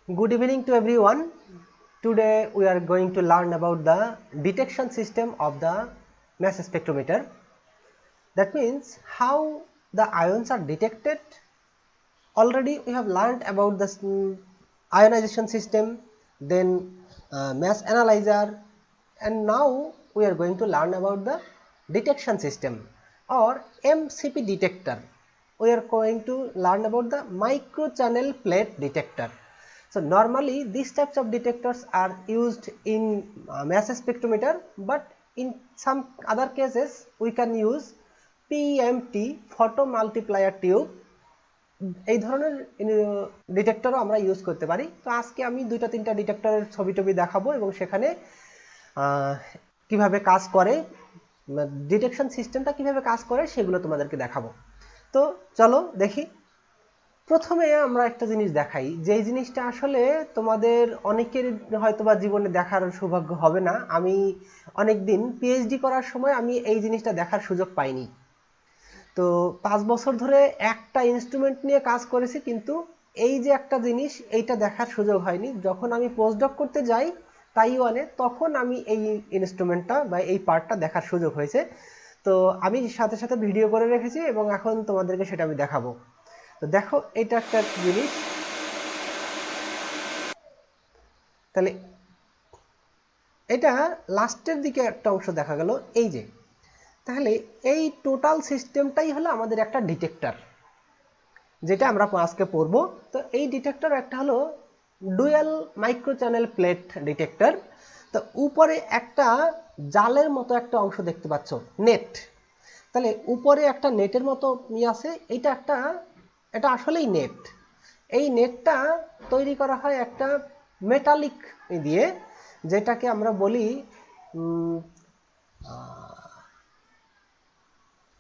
Good evening to everyone. Today we are going to learn about the detection system of the mass spectrometer. That means how the ions are detected. Already we have learned about the ionization system, then mass analyzer, and now we are going to learn about the detection system or MCP detector. We are going to learn about the microchannel plate detector. So normally these types of detectors are used in mass spectrometer, but in some other cases we can use PMT photomultiplier tube এই ধরনের ডিটেক্টরও আমরা use করতে পারি। তো আজকে আমি দুইটা তিনটা ডিটেক্টরের ছবি টবি দেখাবো এবং সেখানে কিভাবে কাজ করে ডিটেকশন সিস্টেমটা কিভাবে কাজ করে সেগুলো তোমাদেরকে দেখাবো। তো চলো দেখি। প্রথমে আমরা একটা জিনিস দেখাই, যেই জিনিসটা আসলে তোমাদের অনেকের হয়তোবা জীবনে দেখার সৌভাগ্য হবে না। আমি অনেকদিন পিএইচডি করার সময় আমি এই জিনিসটা দেখার সুযোগ পাইনি। তো 5 বছর ধরে একটা ইনস্ট্রুমেন্ট নিয়ে কাজ করেছি, কিন্তু এই যে একটা জিনিস এইটা দেখার সুযোগ হয়নি। যখন আমি পোস্টডক করতে যাই তাইওয়ানে, তখন আমি এই ইনস্ট্রুমেন্টটা বা এই পার্টটা দেখার সুযোগ হয়েছে। তো আমি সাথে সাথে ভিডিও করে রেখেছি এবং এখন তোমাদেরকে সেটা আমি দেখাবো। তো দেখো, এটা একটা জিনিস। তাহলে এটা লাস্টের দিকে একটা অংশ দেখা গেল, এই যে। তাহলে এই টোটাল সিস্টেমটাই হলো আমাদের একটা ডিটেক্টর, যেটা আমরা আজকে পড়বো। তো এই ডিটেক্টর একটা হলো ডুয়াল মাইক্রোচ্যানেল প্লেট ডিটেক্টর। তো উপরে একটা জালের মতো একটা অংশ দেখতে পাচ্ছ, নেট। তাহলে উপরে একটা নেটের মতো আছে, এটা আসলেই নেট। এই নেটটা তৈরি করা হয় একটা মেটালিক দিয়ে, যেটাকে আমরা বলি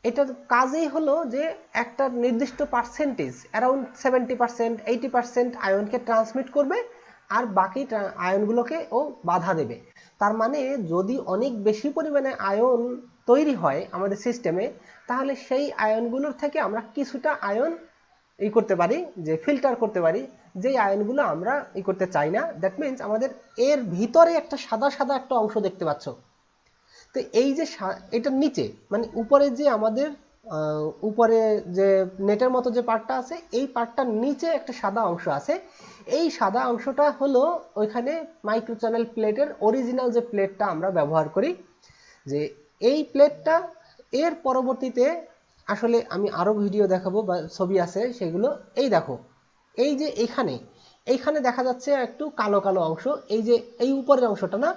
এটার কাজই হলো যে একটা নির্দিষ্ট পার্সেন্টেজ, অ্যারাউন্ড 70%, 80% আয়নকে ট্রান্সমিট করবে, আর বাকি আয়নগুলোকে ও বাধা দেবে। তার মানে যদি অনেক বেশি পরিমাণে আয়ন তৈরি হয় আমাদের সিস্টেমে, তাহলে সেই আয়নগুলোর থেকে আমরা কিছুটা আয়ন করতে পারি, যে ফিল্টার করতে পারি, যেই আয়নগুলো আমরা করতে চাই না। দ্যাট মিনস আমাদের এর ভিতরে একটা সাদা সাদা একটা অংশ দেখতে পাচ্ছ। তো এই যে এটার নিচে, মানে উপরে যে আমাদের উপরে যে নেটের মতো যে পার্টটা আছে, এই পার্টটার নিচে একটা সাদা অংশ আছে। এই সাদা অংশটা হলো ওইখানে মাইক্রোচ্যানেল প্লেটের অরিজিনাল যে প্লেটটা আমরা ব্যবহার করি, যে এই প্লেটটা এর পরবর্তীতে আসলে আমি আরো ভিডিও দেখাবো বা ছবি আছে সেগুলো। এই দেখো, এই যে এইখানে দেখা যাচ্ছে একটু কালো কালো অংশ, এই যে এই উপরের অংশটা না,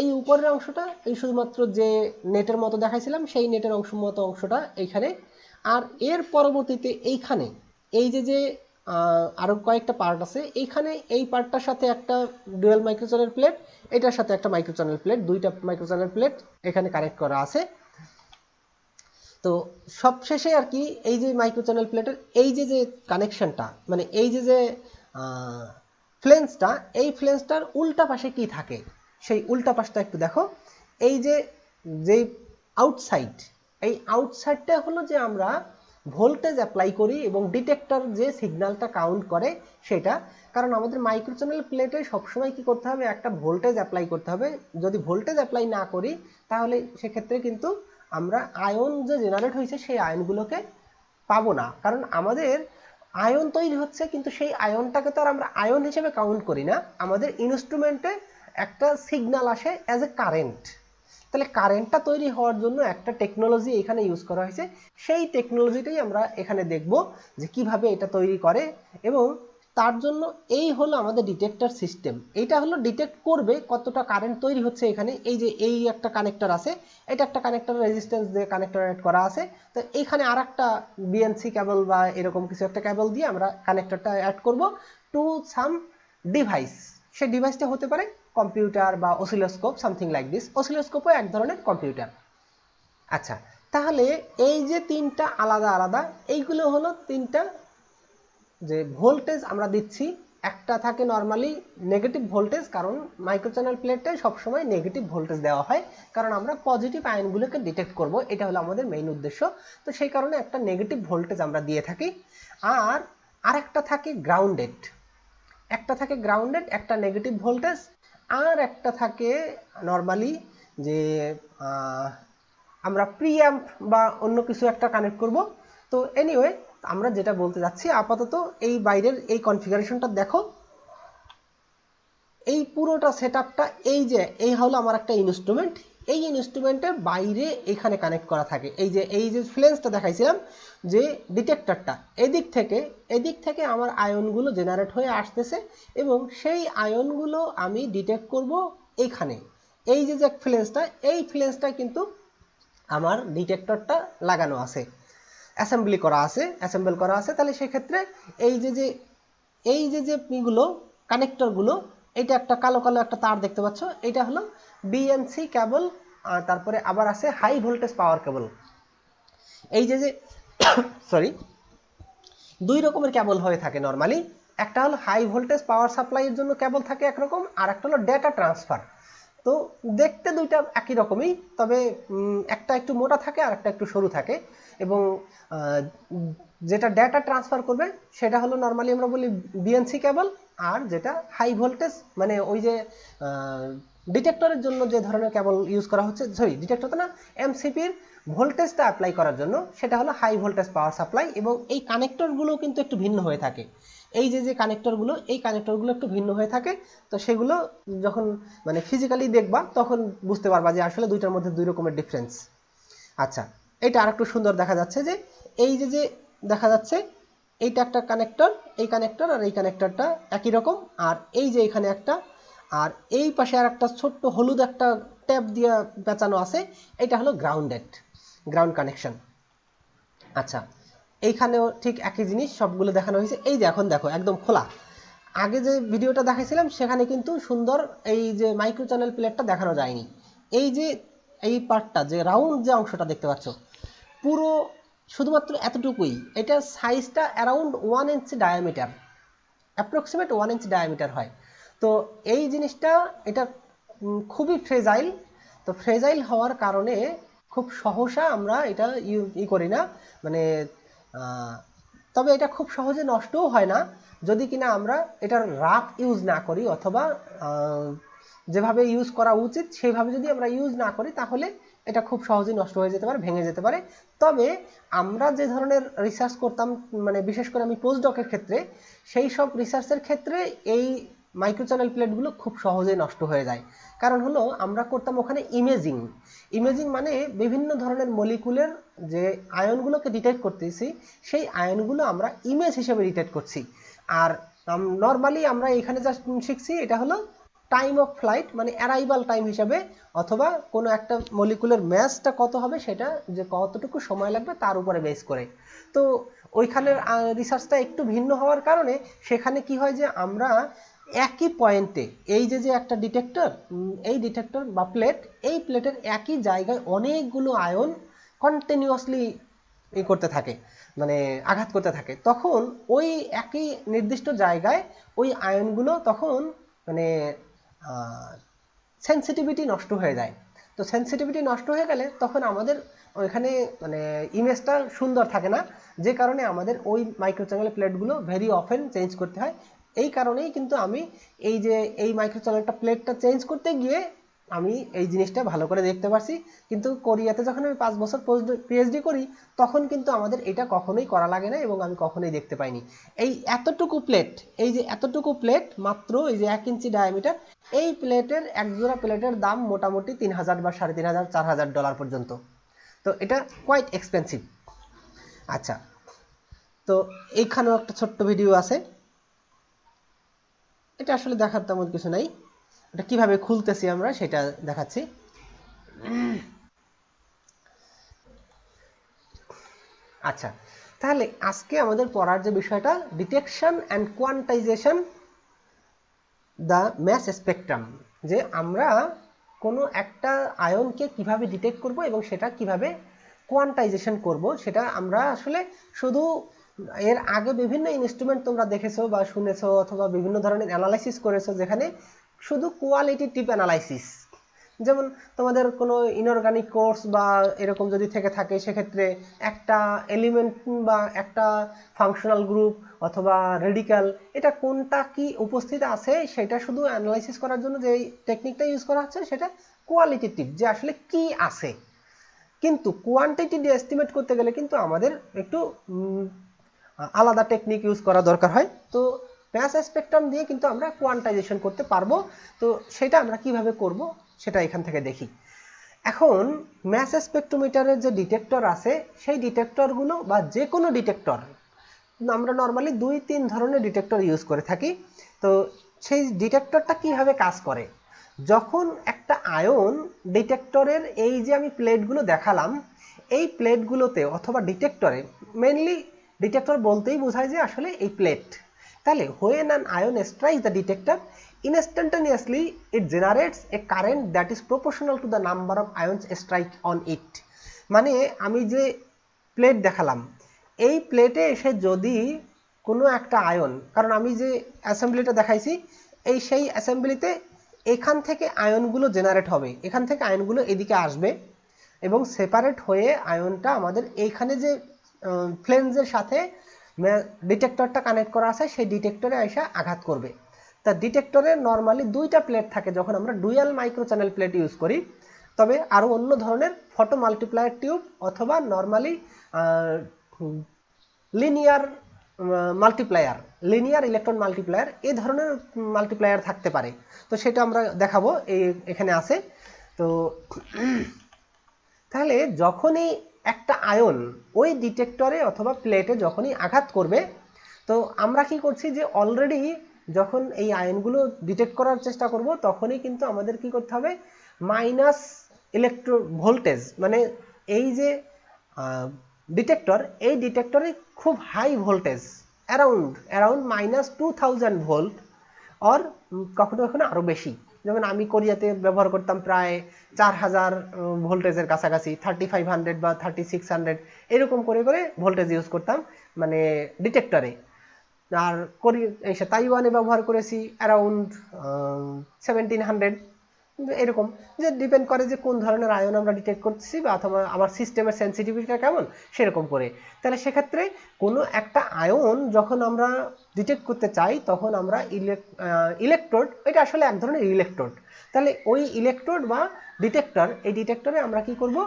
এই উপরের অংশটা এই শুধুমাত্র যে নেটের মতো দেখাইছিলাম সেই নেটের অংশটা এইখানে। আর এর পরবর্তীতে এইখানে এই যে আরো কয়েকটা পার্ট আছে, এইখানে এই পার্টটার সাথে একটা ডুয়াল মাইক্রোচ্যানেল প্লেট, এটার সাথে একটা মাইক্রোচ্যানেল প্লেট, দুইটা মাইক্রোচ্যানেল প্লেট এখানে কানেক্ট করা আছে। তো সবশেষে আর কি, এই যে মাইক্রোচ্যানেল প্লেটের এই যে কানেকশনটা, মানে এই যে ফ্লেন্সটা, এই ফ্লেন্সটার উল্টা পাশে কি থাকে সেই উল্টা পাশটা একটু দেখো। এই যে আউটসাইড, এই আউটসাইডটা হলো যে আমরা ভোল্টেজ অ্যাপ্লাই করি এবং ডিটেক্টর যে সিগন্যালটা কাউন্ট করে সেটা। কারণ আমাদের মাইক্রোচ্যানেল প্লেটে সবসময় কি করতে হবে, একটা ভোল্টেজ অ্যাপ্লাই করতে হবে। যদি ভোল্টেজ অ্যাপ্লাই না করি তাহলে সেক্ষেত্রে কিন্তু আমরা আয়ন যে জেনারেট হয়েছে সেই আয়নগুলোকে পাবো না। কারণ আমাদের আয়ন তৈরি হচ্ছে, কিন্তু সেই আয়নটাকে তো আর আমরা আয়ন হিসেবে কাউন্ট করি না। আমাদের ইনস্ট্রুমেন্টে একটা সিগন্যাল আসে অ্যাজ এ কারেন্ট। তাহলে কারেন্টটা তৈরি হওয়ার জন্য একটা টেকনোলজি এখানে ইউজ করা হয়েছে। সেই টেকনোলজিটাই আমরা এখানে দেখব যে কিভাবে এটা তৈরি করে, এবং তার জন্য এই হলো আমাদের ডিটেক্টর সিস্টেম। এইটা হলো ডিটেক্ট করবে কতটা কারেন্ট তৈরি হচ্ছে এখানে। এই যে এই একটা কানেক্টর আছে, এটা একটা কানেক্টর রেজিস্ট্যান্স দিয়ে কানেক্টর অ্যাড করা আছে। তো এইখানে আর একটা বিএনসি কেবল বা এরকম কিছু একটা কেবল দিয়ে আমরা কানেক্টরটা অ্যাড করব টু সাম ডিভাইস। সেই ডিভাইসটা হতে পারে কম্পিউটার বা অসিলোস্কোপ, সামথিং লাইক দিস। অসিলোস্কোপও এক ধরনের কম্পিউটার। আচ্ছা, তাহলে এই যে তিনটা আলাদা আলাদা, এইগুলো হলো তিনটা যে ভোল্টেজ আমরা দিচ্ছি। একটা থাকে নরমালি নেগেটিভ ভোল্টেজ, কারণ মাইক্রোচ্যানেল প্লেটে সবসময় নেগেটিভ ভোল্টেজ দেওয়া হয়, কারণ আমরা পজিটিভ আয়নগুলোকে ডিটেক্ট করব, এটা হলো আমাদের মেইন উদ্দেশ্য। তো সেই কারণে একটা নেগেটিভ ভোল্টেজ আমরা দিয়ে থাকি। আর আরেকটা থাকে গ্রাউন্ডেড। একটা থাকে গ্রাউন্ডেড, একটা নেগেটিভ ভোল্টেজ, আর একটা থাকে নরমালি যে আমরা প্রিঅ্যাম্প বা অন্য কিছু একটা কানেক্ট করব। তো এনিওয়ে আমরা যেটা বলতে যাচ্ছি, আপাতত এই বাইরের এই কনফিগারেশনটা দেখো। এই পুরোটা সেটআপটা এই হলো আমার একটা ইনস্ট্রুমেন্ট। এই ইনস্ট্রুমেন্টের বাইরে এখানে কানেক্ট করা থাকে এই যে ফ্লেন্সটা দেখাইছিলাম, যে ডিটেক্টরটা এদিক থেকে আমার আয়নগুলো জেনারেট হয়ে আসতেছে এবং সেই আয়নগুলো আমি ডিটেক্ট করব এখানে। এই যে ফ্লেন্সটা, এই ফ্লেন্সটা কিন্তু আমার ডিটেক্টরটা লাগানো আছে, অ্যাসেম্বল করা আছে। তাহলে সেক্ষেত্রে এই যে এগুলো কানেক্টরগুলো, এটা একটা কালো কালো একটা তার দেখতে পাচ্ছ, এটা হলো বিএনসি কেবল। আর তারপরে আবার আছে হাই ভোল্টেজ পাওয়ার কেবল। এই যে সরি, দুই রকমের কেবল হয়ে থাকে নরমালি। একটা হলো হাই ভোল্টেজ পাওয়ার সাপ্লাইয়ের জন্য কেবল থাকে একরকম, আর একটা হলো ডেটা ট্রান্সফার। তো দেখতে দুইটা একই রকমই, তবে একটা একটু মোটা থাকে আর একটা একটু সরু থাকে। এবং যেটা ডেটা ট্রান্সফার করবে সেটা হলো নরমালি আমরা বলি বিএনসি কেবল। আর যেটা হাই ভোল্টেজ মানে ওই যে ডিটেক্টরের জন্য যে ধরনের কেবল ইউজ করা হচ্ছে, সরি ডিটেক্টর তো না, এমসিপির ভোল্টেজটা অ্যাপ্লাই করার জন্য সেটা হলো হাই ভোল্টেজ পাওয়ার সাপ্লাই। এবং এই কানেক্টরগুলো কিন্তু একটু ভিন্ন হয়ে থাকে। এই যে কানেক্টরগুলো, এই কানেক্টরগুলো একটু ভিন্ন হয়ে থাকে। তো সেগুলো যখন মানে ফিজিক্যালি দেখবা তখন বুঝতে পারবা যে আসলে দুইটার মধ্যে দুই রকমের ডিফারেন্স। আচ্ছা, এটা আরেকটু সুন্দর দেখা যাচ্ছে যে এই যে দেখা যাচ্ছে এইটা একটা কানেক্টর, এই কানেক্টর আর এই কানেক্টরটা একই রকম। আর এই যে এখানে একটা, আর এই পাশে আর একটা ছোট্ট হলুদ একটা ট্যাপ দিয়ে পেঁচানো আছে, এটা হলো গ্রাউন্ড কানেকশন। আচ্ছা, এইখানেও ঠিক একই জিনিস সবগুলো দেখানো হয়েছে। এই যে এখন দেখো একদম খোলা। আগে যে ভিডিওটা দেখাইছিলাম সেখানে কিন্তু সুন্দর এই যে মাইক্রো চ্যানেল প্লেটটা দেখানো যায়নি। এই যে এই পার্টটা, যে রাউন্ড যে অংশটা দেখতে পাচ্ছ, পুরো শুধুমাত্র এতটুকুই। এটার সাইজটা অ্যারাউন্ড 1 ইঞ্চি ডায়ামিটার, অ্যাপ্রক্সিমেট 1 ইঞ্চি ডায়ামিটার হয়। তো এই জিনিসটা এটা খুবই ফ্রেজাইল। তো ফ্রেজাইল হওয়ার কারণে খুব সহসা আমরা এটা করি না, মানে তবে এটা খুব সহজে নষ্টও হয় না যদি কিনা আমরা এটার রাফ ইউজ না করি, অথবা যেভাবে ইউজ করা উচিত সেইভাবে যদি আমরা ইউজ না করি, তাহলে এটা খুব সহজেই নষ্ট হয়ে যেতে পারে, ভেঙে যেতে পারে। তবে আমরা যে ধরনের রিসার্চ করতাম, মানে বিশেষ করে আমি পোস্টডকের ক্ষেত্রে, সেই সব রিসার্চের ক্ষেত্রে এই মাইক্রো চ্যানেল প্লেটগুলো খুব সহজেই নষ্ট হয়ে যায়। কারণ হলো আমরা করতাম ওখানে ইমেজিং মানে বিভিন্ন ধরনের মলিকুলের যে আয়নগুলোকে ডিটেক্ট করতেছি, সেই আয়নগুলো আমরা ইমেজ হিসেবে ডিটেক্ট করছি। আর নর্মালি আমরা এখানে যা শিখছি এটা হলো টাইম অফ ফ্লাইট, মানে অ্যারাইভাল টাইম হিসাবে, অথবা কোনো একটা মলিকুলের ম্যাসটা কত হবে সেটা যে কতটুকু সময় লাগবে তার উপরে বেস করে। তো ওইখানের রিসার্চটা একটু ভিন্ন হওয়ার কারণে সেখানে কি হয় যে আমরা একই পয়েন্টে এই যে একটা ডিটেক্টর, এই ডিটেক্টর বা প্লেট, এই প্লেটের একই জায়গায় অনেকগুলো আয়ন কন্টিনিউয়াসলি করতে থাকে, মানে আঘাত করতে থাকে। তখন ওই একই নির্দিষ্ট জায়গায় ওই আয়নগুলো তখন মানে সেন্সিটিভিটি নষ্ট হয়ে যায়। তো সেন্সিটিভিটি নষ্ট হয়ে গেলে তখন আমাদের ওইখানে মানে ইমেজটা সুন্দর থাকে না, যে কারণে আমাদের ওই মাইক্রো চ্যানেল প্লেটগুলো ভেরি অফেন চেঞ্জ করতে হয়। এই কারণেই কিন্তু আমি এই মাইক্রো চ্যানেলটা প্লেটটা চেঞ্জ করতে গিয়ে আমি এই জিনিসটা ভালো করে দেখতে পারছি। কিন্তু কোরিয়াতে যখন আমি 5 বছর পিএইচডি করি তখন কিন্তু আমাদের এটা কখনোই করা লাগে না এবং আমি কখনোই দেখতে পাইনি। এই এতটুকু প্লেট, এই যে এতটুকু প্লেট মাত্র এই যে 1 ইঞ্চি ডায়ামিটার, এই প্লেটের একজোড়া প্লেটের দাম মোটামুটি 3000 বা $3500 $4000 পর্যন্ত। তো এটা কোয়াইট এক্সপেন্সিভ। আচ্ছা, তো এইখানেও একটা ছোট্ট ভিডিও আছে, এটা আসলে দেখার তেমন কিছু নাই, এটা কিভাবে খুলতেছি আমরা সেটা দেখাচ্ছি। আচ্ছা, তাহলে আজকে আমাদের পড়ার যে বিষয়টা, detection and quantisation the mass spectrum, যে আমরা কোনো একটা আয়নকে কিভাবে ডিটেক্ট করব এবং সেটা কিভাবে কোয়ান্টাইজেশন করব, সেটা আমরা আসলে শুধু এর আগে বিভিন্ন ইনস্ট্রুমেন্ট তোমরা দেখেছো বা শুনেছো, অথবা বিভিন্ন ধরনের অ্যানালাইসিস করেছো যেখানে শুধু কোয়ালিটেটিভ অ্যানালাইসিস, যেমন তোমাদের কোনো ইনঅর্গানিক কোর্স বা এরকম যদি থেকে থাকে সেক্ষেত্রে একটা এলিমেন্ট বা একটা ফাংশনাল গ্রুপ অথবা রেডিক্যাল এটা কোনটা কি উপস্থিত আছে সেটা শুধু অ্যানালাইসিস করার জন্য যে টেকনিকটা ইউজ করা হচ্ছে সেটা কোয়ালিটেটিভ, যে আসলে কি আছে। কিন্তু কোয়ান্টিটি দিয়ে এস্টিমেট করতে গেলে কিন্তু আমাদের একটু আলাদা টেকনিক ইউজ করা দরকার হয়। তো ম্যাস স্পেকট্রাম দিয়ে কিন্তু আমরা কোয়ান্টাইজেশন করতে পারবো। তো সেটা আমরা কিভাবে করব সেটা এখান থেকে দেখি। এখন ম্যাস স্পেকট্রোমিটারের যে ডিটেক্টর আছে সেই ডিটেক্টরগুলো বা যে কোনো ডিটেক্টর, আমরা নর্মালি 2-3 ধরনের ডিটেক্টর ইউজ করে থাকি। তো সেই ডিটেক্টরটা কিভাবে কাজ করে, যখন একটা আয়ন ডিটেক্টরের এই যে আমি প্লেটগুলো দেখালাম এই প্লেটগুলোতে অথবা ডিটেক্টরে, মেইনলি ডিটেক্টর বলতেই বোঝায় যে আসলে এই প্লেট, তাহলে when an ion strikes the detector instantaneously it generates a current that is proportional to the number of ions strike on it। মানে আমি যে প্লেট দেখালাম এই প্লেটে এসে যদি কোনো একটা আয়ন, কারণ আমি যে অ্যাসেম্বলিটা দেখাইছি এই সেই অ্যাসেম্বলিতে এখান থেকে আয়নগুলো জেনারেট হবে, এখান থেকে আয়নগুলো এদিকে আসবে এবং সেপারেট হয়ে আয়নটা আমাদের এইখানে যে ফ্লেন্সের সাথে ডিটেক্টরটা কানেক্ট করা আছে সেই ডিটেক্টরে এসে আঘাত করবে। তা ডিটেক্টরে নর্মালি দুইটা প্লেট থাকে যখন আমরা dual micro channel plate use করি, তবে আরও অন্য ধরনের ফটো মাল্টিপ্লায়ার টিউব অথবা normally linear multiplier, linear electron multiplier এই ধরনের মাল্টিপ্লায়ার থাকতে পারে। তো সেটা আমরা দেখাবো এখানে আছে। তো তাহলে যখনই একটা আয়ন ওই ডিটেক্টরে অথবা প্লেটে যখনই আঘাত করবে, তো আমরা কি করছি যে অলরেডি যখন এই আয়নগুলো ডিটেক্ট করার চেষ্টা করব তখনই কিন্তু আমাদের কি করতে হবে, মাইনাস ইলেকট্রো ভোল্টেজ, মানে এই যে ডিটেক্টর এই ডিটেক্টরে খুব high voltage around -2000 volt or কখনো কখনো আরও বেশি, যেমন আমি কোরিয়াতে ব্যবহার করতাম প্রায় 4000 ভোল্টেজের কাছাকাছি, 3500 বা 3600 এরকম করে করে ভোল্টেজ ইউজ করতাম মানে ডিটেক্টরে। আর তাইওয়ানে ব্যবহার করেছি অ্যারাউন্ড 1700, এরকম, যে ডিপেন্ড করে যে কোন ধরনের আয়ন আমরা ডিটেক্ট করছি বা অথবা আমার সিস্টেমের সেন্সিটিভিটিটা কেমন সেরকম করে। তাহলে সেক্ষেত্রে কোনো একটা আয়ন যখন আমরা ডিটেক্ট করতে চাই তখন আমরা ইলেকট্রোড, এটা আসলে এক ধরনের ইলেকট্রোড, তাহলে ওই ইলেকট্রোড বা ডিটেক্টর, এই ডিটেক্টরে আমরা কি করব,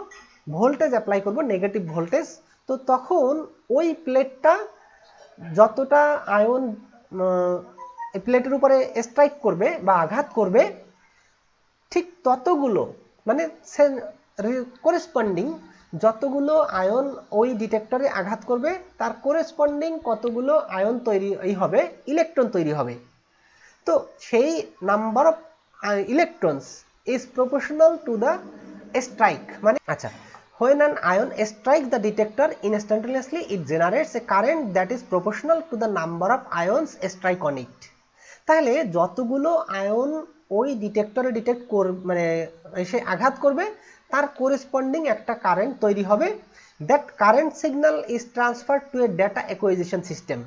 ভোল্টেজ অ্যাপ্লাই করব, নেগেটিভ ভোল্টেজ। তো তখন ওই প্লেটটা যতটা আয়ন প্লেটের উপরে স্ট্রাইক করবে বা আঘাত করবে ঠিক ততগুলো, মানে করেসপন্ডিং যতগুলো আয়ন ওই ডিটেক্টরে আঘাত করবে তার করেসপন্ডিং কতগুলো আয়ন তৈরি হবে, ইলেকট্রন তৈরি হবে। তো সেই number of electrons is proportional to the strike, মানে আচ্ছা, when an ion strikes the detector instantaneously it generates a current that is proportional to the number of ions strike on it। তাহলে যতগুলো ion ওই ডিটেক্টরে detect মানে এসে আঘাত করবে তার করেসপন্ডিং একটা কারেন্ট তৈরি হবে। That current signal is transferred to A data acquisition system.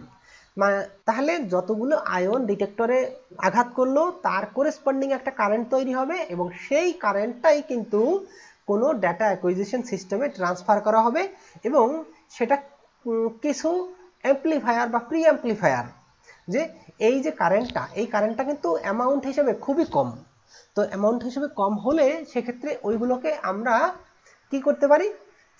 তাহলে যতগুলো আয়ন ডিটেক্টরে আঘাত করলো তার করেসপন্ডিং একটা কারেন্ট তৈরি হবে এবং সেই কারেন্টটাই কিন্তু কোনো ডেটা অ্যাকুইজিশন সিস্টেমে ট্রান্সফার করা হবে এবং সেটা কিছু অ্যাম্পলিফায়ার বা প্রি অ্যাম্পলিফায়ার, যে এই যে কারেন্টটা এই কারেন্টটা কিন্তু অ্যামাউন্ট হিসেবে খুবই কম। তো অ্যামাউন্ট হিসেবে কম হলে সেক্ষেত্রে ওইগুলোকে আমরা কি করতে পারি,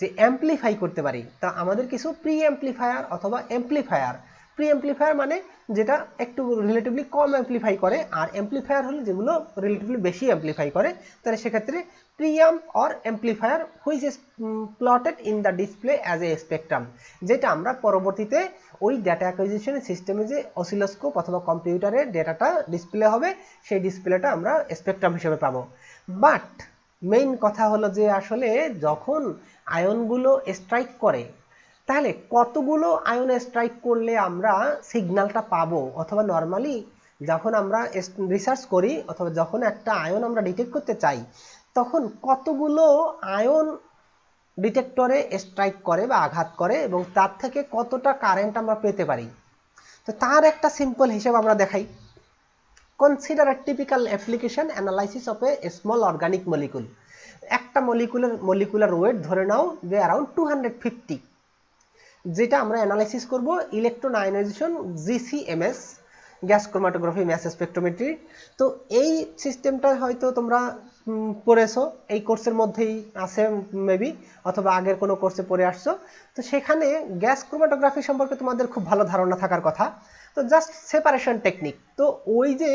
যে অ্যাম্পলিফাই করতে পারি। তা আমাদের কিছু প্রি অ্যাম্পলিফায়ার অথবা অ্যাম্পলিফায়ার, প্রি অ্যাম্পলিফায়ার মানে যেটা একটু রিলেটিভলি কম অ্যাম্পলিফাই করে, আর অ্যাম্পলিফায়ার হলো যেগুলো রিলেটিভলি বেশি অ্যাম্পলিফাই করে। তাহলে সেক্ষেত্রে preamp or amplifier which is plotted in the display as a spectrum, যেটা আমরা পরবর্তীতে ওই ডেটা অ্যাকুইজিশন সিস্টেমে যে অসিলোস্কোপ অথবা কম্পিউটারে ডেটাটা ডিসপ্লে হবে সেই ডিসপ্লেটা আমরা স্পেকট্রাম হিসেবে পাবো। বাট মেইন কথা হলো যে আসলে যখন আয়নগুলো স্ট্রাইক করে তাহলে কতগুলো আয়ন স্ট্রাইক করলে আমরা সিগন্যালটা পাবো, অথবা নর্মালি যখন আমরা রিসার্চ করি অথবা যখন একটা আয়ন আমরা ডিটেক্ট করতে চাই তখন কতগুলো আয়ন ডিটেক্টরে স্ট্রাইক করে বা আঘাত করে এবং তার থেকে কতটা কারেন্ট আমরা পেতে পারি। তো তার একটা সিম্পল হিসাব আমরা দেখাই। Consider a typical application analysis of a small organic molecule. একটা মলিকুলার ওয়েট ধরে নাও যে অ্যারাউন্ড 250, যেটা আমরা অ্যানালাইসিস করব electron ionisation GCMS, gas chromatography mass spectrometry. তো এই সিস্টেমটা হয়তো তোমরা পড়েছো, এই কোর্সের মধ্যেই আছে মেবি, অথবা আগের কোনো কোর্সে পড়ে আসছো। তো সেখানে গ্যাস ক্রোমাটোগ্রাফি সম্পর্কে তোমাদের খুব ভালো ধারণা থাকার কথা। তো জাস্ট সেপারেশন টেকনিক, তো ওই যে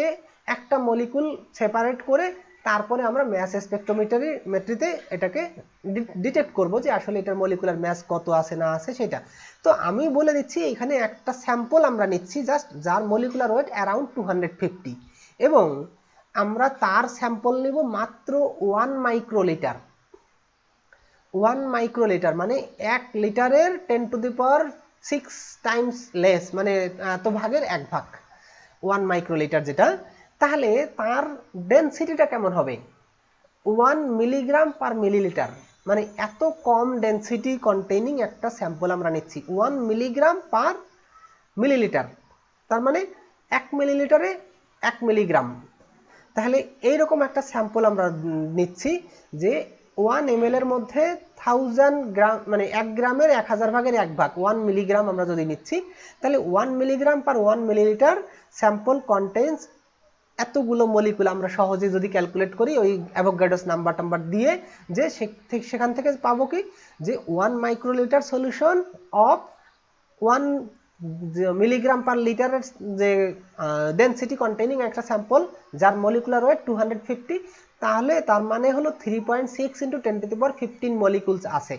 একটা মলিকুল সেপারেট করে তারপরে আমরা ম্যাস স্পেকট্রোমেট্রিতে এটাকে ডিটেক্ট করব যে আসলে এটার মলিকুলার ম্যাস কত আছে না আছে সেটা। তো আমি বলে দিচ্ছি এখানে একটা স্যাম্পল আমরা নিচ্ছি জাস্ট, যার মলিকুলার ওয়েট অ্যারাউন্ড 250, এবং আমরা তার স্যাম্পল নিব মাত্র 1 মাইক্রোলিটার। 1 মাইক্রোলিটার মানে 1 লিটারের 10⁶ টাইমস লেস, মানে এত ভাগের 1 ভাগ 1 মাইক্রোলিটার যেটা। তাহলে তার ডেনসিটিটা কেমন হবে? 1 মিলিগ্রাম পার মিলিলিটার, মানে এত কম ডেনসিটি কন্টেইনিং একটা স্যাম্পল আমরা নিচ্ছি 1 মিলিগ্রাম পার মিলিলিটার, তার মানে 1 মিলিলিটারে 1 মিলিগ্রাম। তাহলে এইরকম একটা স্যাম্পল আমরা নিচ্ছি যে 1 ml এর মধ্যে 1000 গ্রাম, মানে 1 গ্রামের 1000 ভাগের 1 ভাগ 1 মিলিগ্রাম আমরা যদি নিচ্ছি, তাহলে 1 milligram per 1 millilitre sample contains এতগুলো মলিকুল। আমরা সহজে যদি ক্যালকুলেট করি ওই অ্যাভোগাড্রোস নাম্বার দিয়ে, যে সেখান থেকে পাবো কি যে 1 microlitre solution of 1 milligram per লিটারের যে ডেনসিটি কন্টেইনিং একটা স্যাম্পল যার মলিকুলার ওয়েট 250, তাহলে তার মানে হলো 3.6 × 10⁻15 মলিকুলস আছে।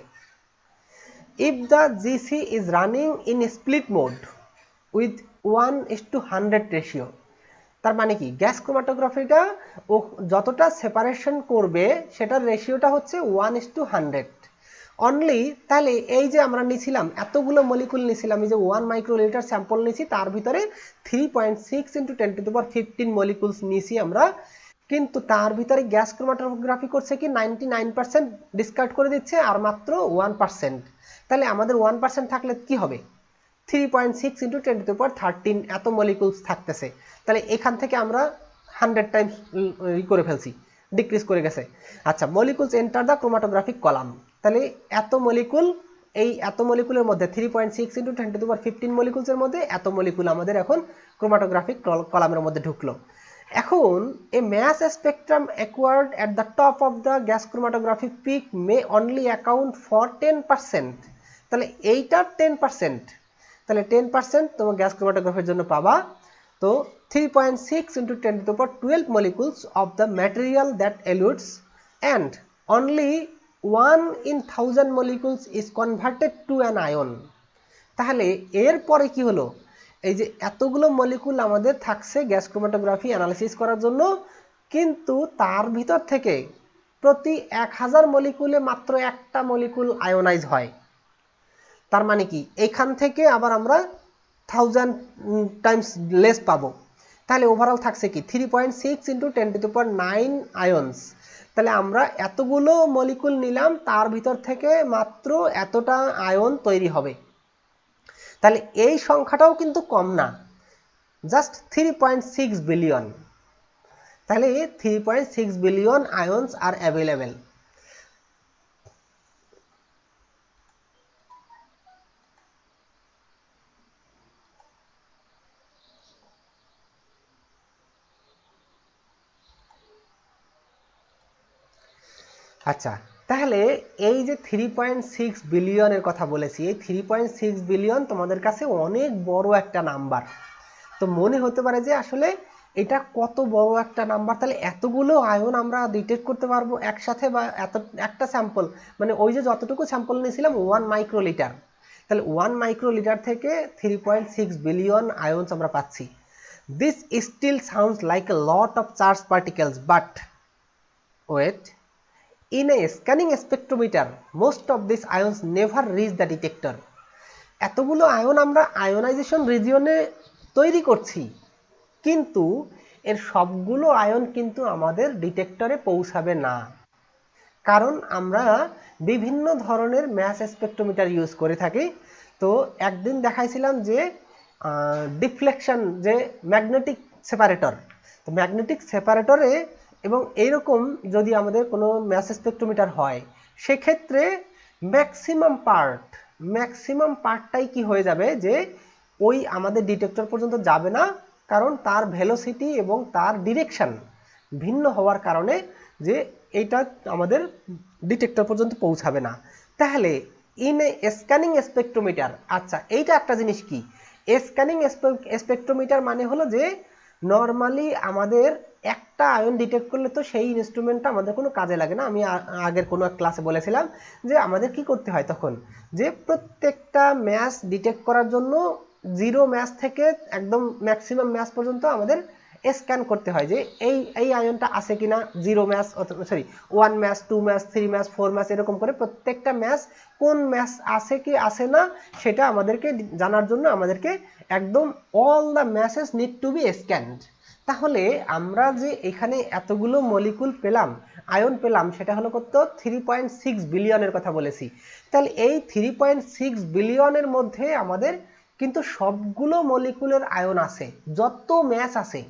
If the GC is running in split mode with 1:100 ratio, তার মানে কি গ্যাস ক্রোমাটোগ্রাফিটা ও যতটা সেপারেশন করবে সেটার রেশিওটা হচ্ছে 1:100 অনলি। তাহলে এই যে আমরা নিছিলাম এতগুলো মলিকুল নিছিলাম, এই যে 1 মাইক্রোলিটার স্যাম্পল নিছি, তার ভিতরে 3.6 × 10⁻15 মলিকুলস নিছি আমরা, কিন্তু তার ভিতরে গ্যাস ক্রোমাটোগ্রাফি করছে কি 99% ডিসকার্ড করে দিচ্ছে আর মাত্র 1%। তাহলে আমাদের 1% থাকলে কি হবে? 3.6 × 10⁻13 এত মলিকুলস থাকতেছে। তাহলে এখান থেকে আমরা 100 টাইমস করে ফেলছি, ডিক্রিজ করে গেছে। আচ্ছা, molecules enter the chromatographic column, তাহলে এত মলিকুল, এই এত মলিকুলের মধ্যে 3.6 × 10⁻15 মলিকুলসের মধ্যে এত মলিকুল আমাদের এখন ক্রোমাটোগ্রাফিক কলামের মধ্যে ঢুকলো। এখন a mass spectrum acquired at the top of the gas chromatography peak may only account for 10%। তাহলে এইটার 10%, তাহলে 10% তোমার গ্যাস ক্রোমাটোগ্রাফির জন্য পাবা। তো 3.6 × 10⁻12 molecules of the material that elutes, and only 1 in 1000 molecules is converted to an ion। তাহলে এরপরে কি হলো? এই যে এতগুলো মলিকুল আমাদের থাকছে গ্যাস ক্রোমাটোগ্রাফি অ্যানালাইসিস করার জন্য, কিন্তু তার ভিতর থেকে প্রতি 1000 মলিকুলে মাত্র একটা মলিকুল আয়োনাইজ হয়। তার মানে কি এখান থেকে আবার আমরা 1000 টাইমস লেস পাবো। তাহলে ওভারঅল থাকছে কি 3.6 × 10⁹ আয়নস। তাহলে আমরা এতগুলো মলিকুল নিলাম, তার ভিতর থেকে মাত্র এতটা আয়ন তৈরি হবে। তাহলে এই সংখ্যাটাও কিন্তু কম না, জাস্ট 3.6 বিলিয়ন। তাহলে 3.6 বিলিয়ন আয়নস আর অ্যাভেলেবেল। আচ্ছা, তাহলে এই যে 3.6 বিলিয়নের কথা বলেছি, এই 3.6 বিলিয়ন তোমাদের কাছে অনেক বড় একটা নাম্বার। তো মনে হতে পারে যে আসলে এটা কত বড় একটা নাম্বার, তাহলে এতগুলো আয়ন আমরা ডিটেক্ট করতে পারবো একসাথে, বা এত একটা স্যাম্পল, মানে ওই যে যতটুকু স্যাম্পল নিয়েছিলাম 1 মাইক্রোলিটার, তাহলে 1 মাইক্রোলিটার থেকে 3.6 বিলিয়ন আয়নস আমরা পাচ্ছি। This still sounds like a lot of charge particles, but wait, in a scanning spectrometer most of these ions never reach the detector। এতগুলো আয়ন আমরা আয়োনাইজেশন রিজিয়নে তৈরি করছি, কিন্তু এর সবগুলো আয়ন কিন্তু আমাদের ডিটেক্টরে পৌঁছাবে না, কারণ আমরা বিভিন্ন ধরনের ম্যাস স্পেকট্রোমিটার ইউজ করে থাকি। তো একদিন দেখাইছিলাম যে ডিফ্লেকশন, যে ম্যাগনেটিক সেপারেটর, তো ম্যাগনেটিক সেপারেটরে এবং এইরকম যদি আমাদের কোনো ম্যাস স্পেকট্রোমিটার হয় সেক্ষেত্রে ম্যাক্সিমাম পার্টটাই কি হয়ে যাবে যে ওই আমাদের ডিটেক্টর পর্যন্ত যাবে না, কারণ তার ভেলোসিটি এবং তার ডিরেকশন ভিন্ন হওয়ার কারণে যে এইটা আমাদের ডিটেক্টর পর্যন্ত পৌঁছাবে না। তাহলে ইন এ স্ক্যানিং স্পেকট্রোমিটার, আচ্ছা এইটা একটা জিনিস কি, স্ক্যানিং স্পেকট্রোমিটার মানে হলো যে নর্মালি আমাদের একটা আয়ন ডিটেক্ট করলে তো সেই ইনস্ট্রুমেন্টটা আমাদের কোনো কাজে লাগে না। আমি আগের কোনো এক ক্লাসে বলেছিলাম যে আমাদের কি করতে হয় তখন, যে প্রত্যেকটা ম্যাচ ডিটেক্ট করার জন্য 0 ম্যাচ থেকে একদম ম্যাক্সিমাম ম্যাচ পর্যন্ত আমাদের স্ক্যান করতে হয় যে এই আয়নটা আছে কিনা, 0 match sorry 1 match 2 match 3 match 4 match এরকম করে প্রত্যেকটা ম্যাচ কোন ম্যাচ আছে কি আছে না সেটা আমাদেরকে জানার জন্য আমাদেরকে একদম all the matches need to be scanned. তাহলে আমরা যে এখানে এতগুলো মলিকুল পেলাম, আয়ন পেলাম, সেটা হলো কত, 3.6 বিলিয়নের কথা বলেছি। তাহলে এই 3.6 বিলিয়নের মধ্যে আমাদের কিন্তু সবগুলো মলিকুলের আয়ন আছে, যত ম্যাচ আছে।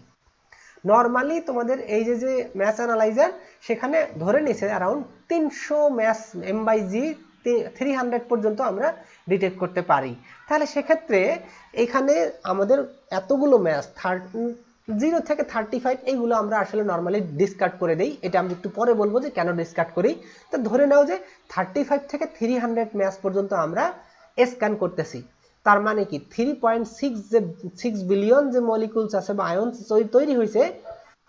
নর্মালি তোমাদের এই যে ম্যাচ অ্যানালাইজার সেখানে ধরে নিছে অ্যারাউন্ড 300 ম্যাচ এম/জি 300 পর্যন্ত আমরা ডিটেক্ট করতে পারি। তাহলে সেক্ষেত্রে এখানে আমাদের এতগুলো ম্যাচ 0 থেকে 35 এইগুলো আমরা আসলে নর্মালি ডিসকার্ড করে দেই। এটা আমি একটু পরে বলবো যে কেন ডিসকার্ড করি। তো ধরে নাও যে 35 থেকে 300 ম্যাচ পর্যন্ত আমরা স্ক্যান করতেছি। তার মানে কি 3.6 বিলিয়ন যে মলিকুলস আছে বা আয়ন তৈরি হয়েছে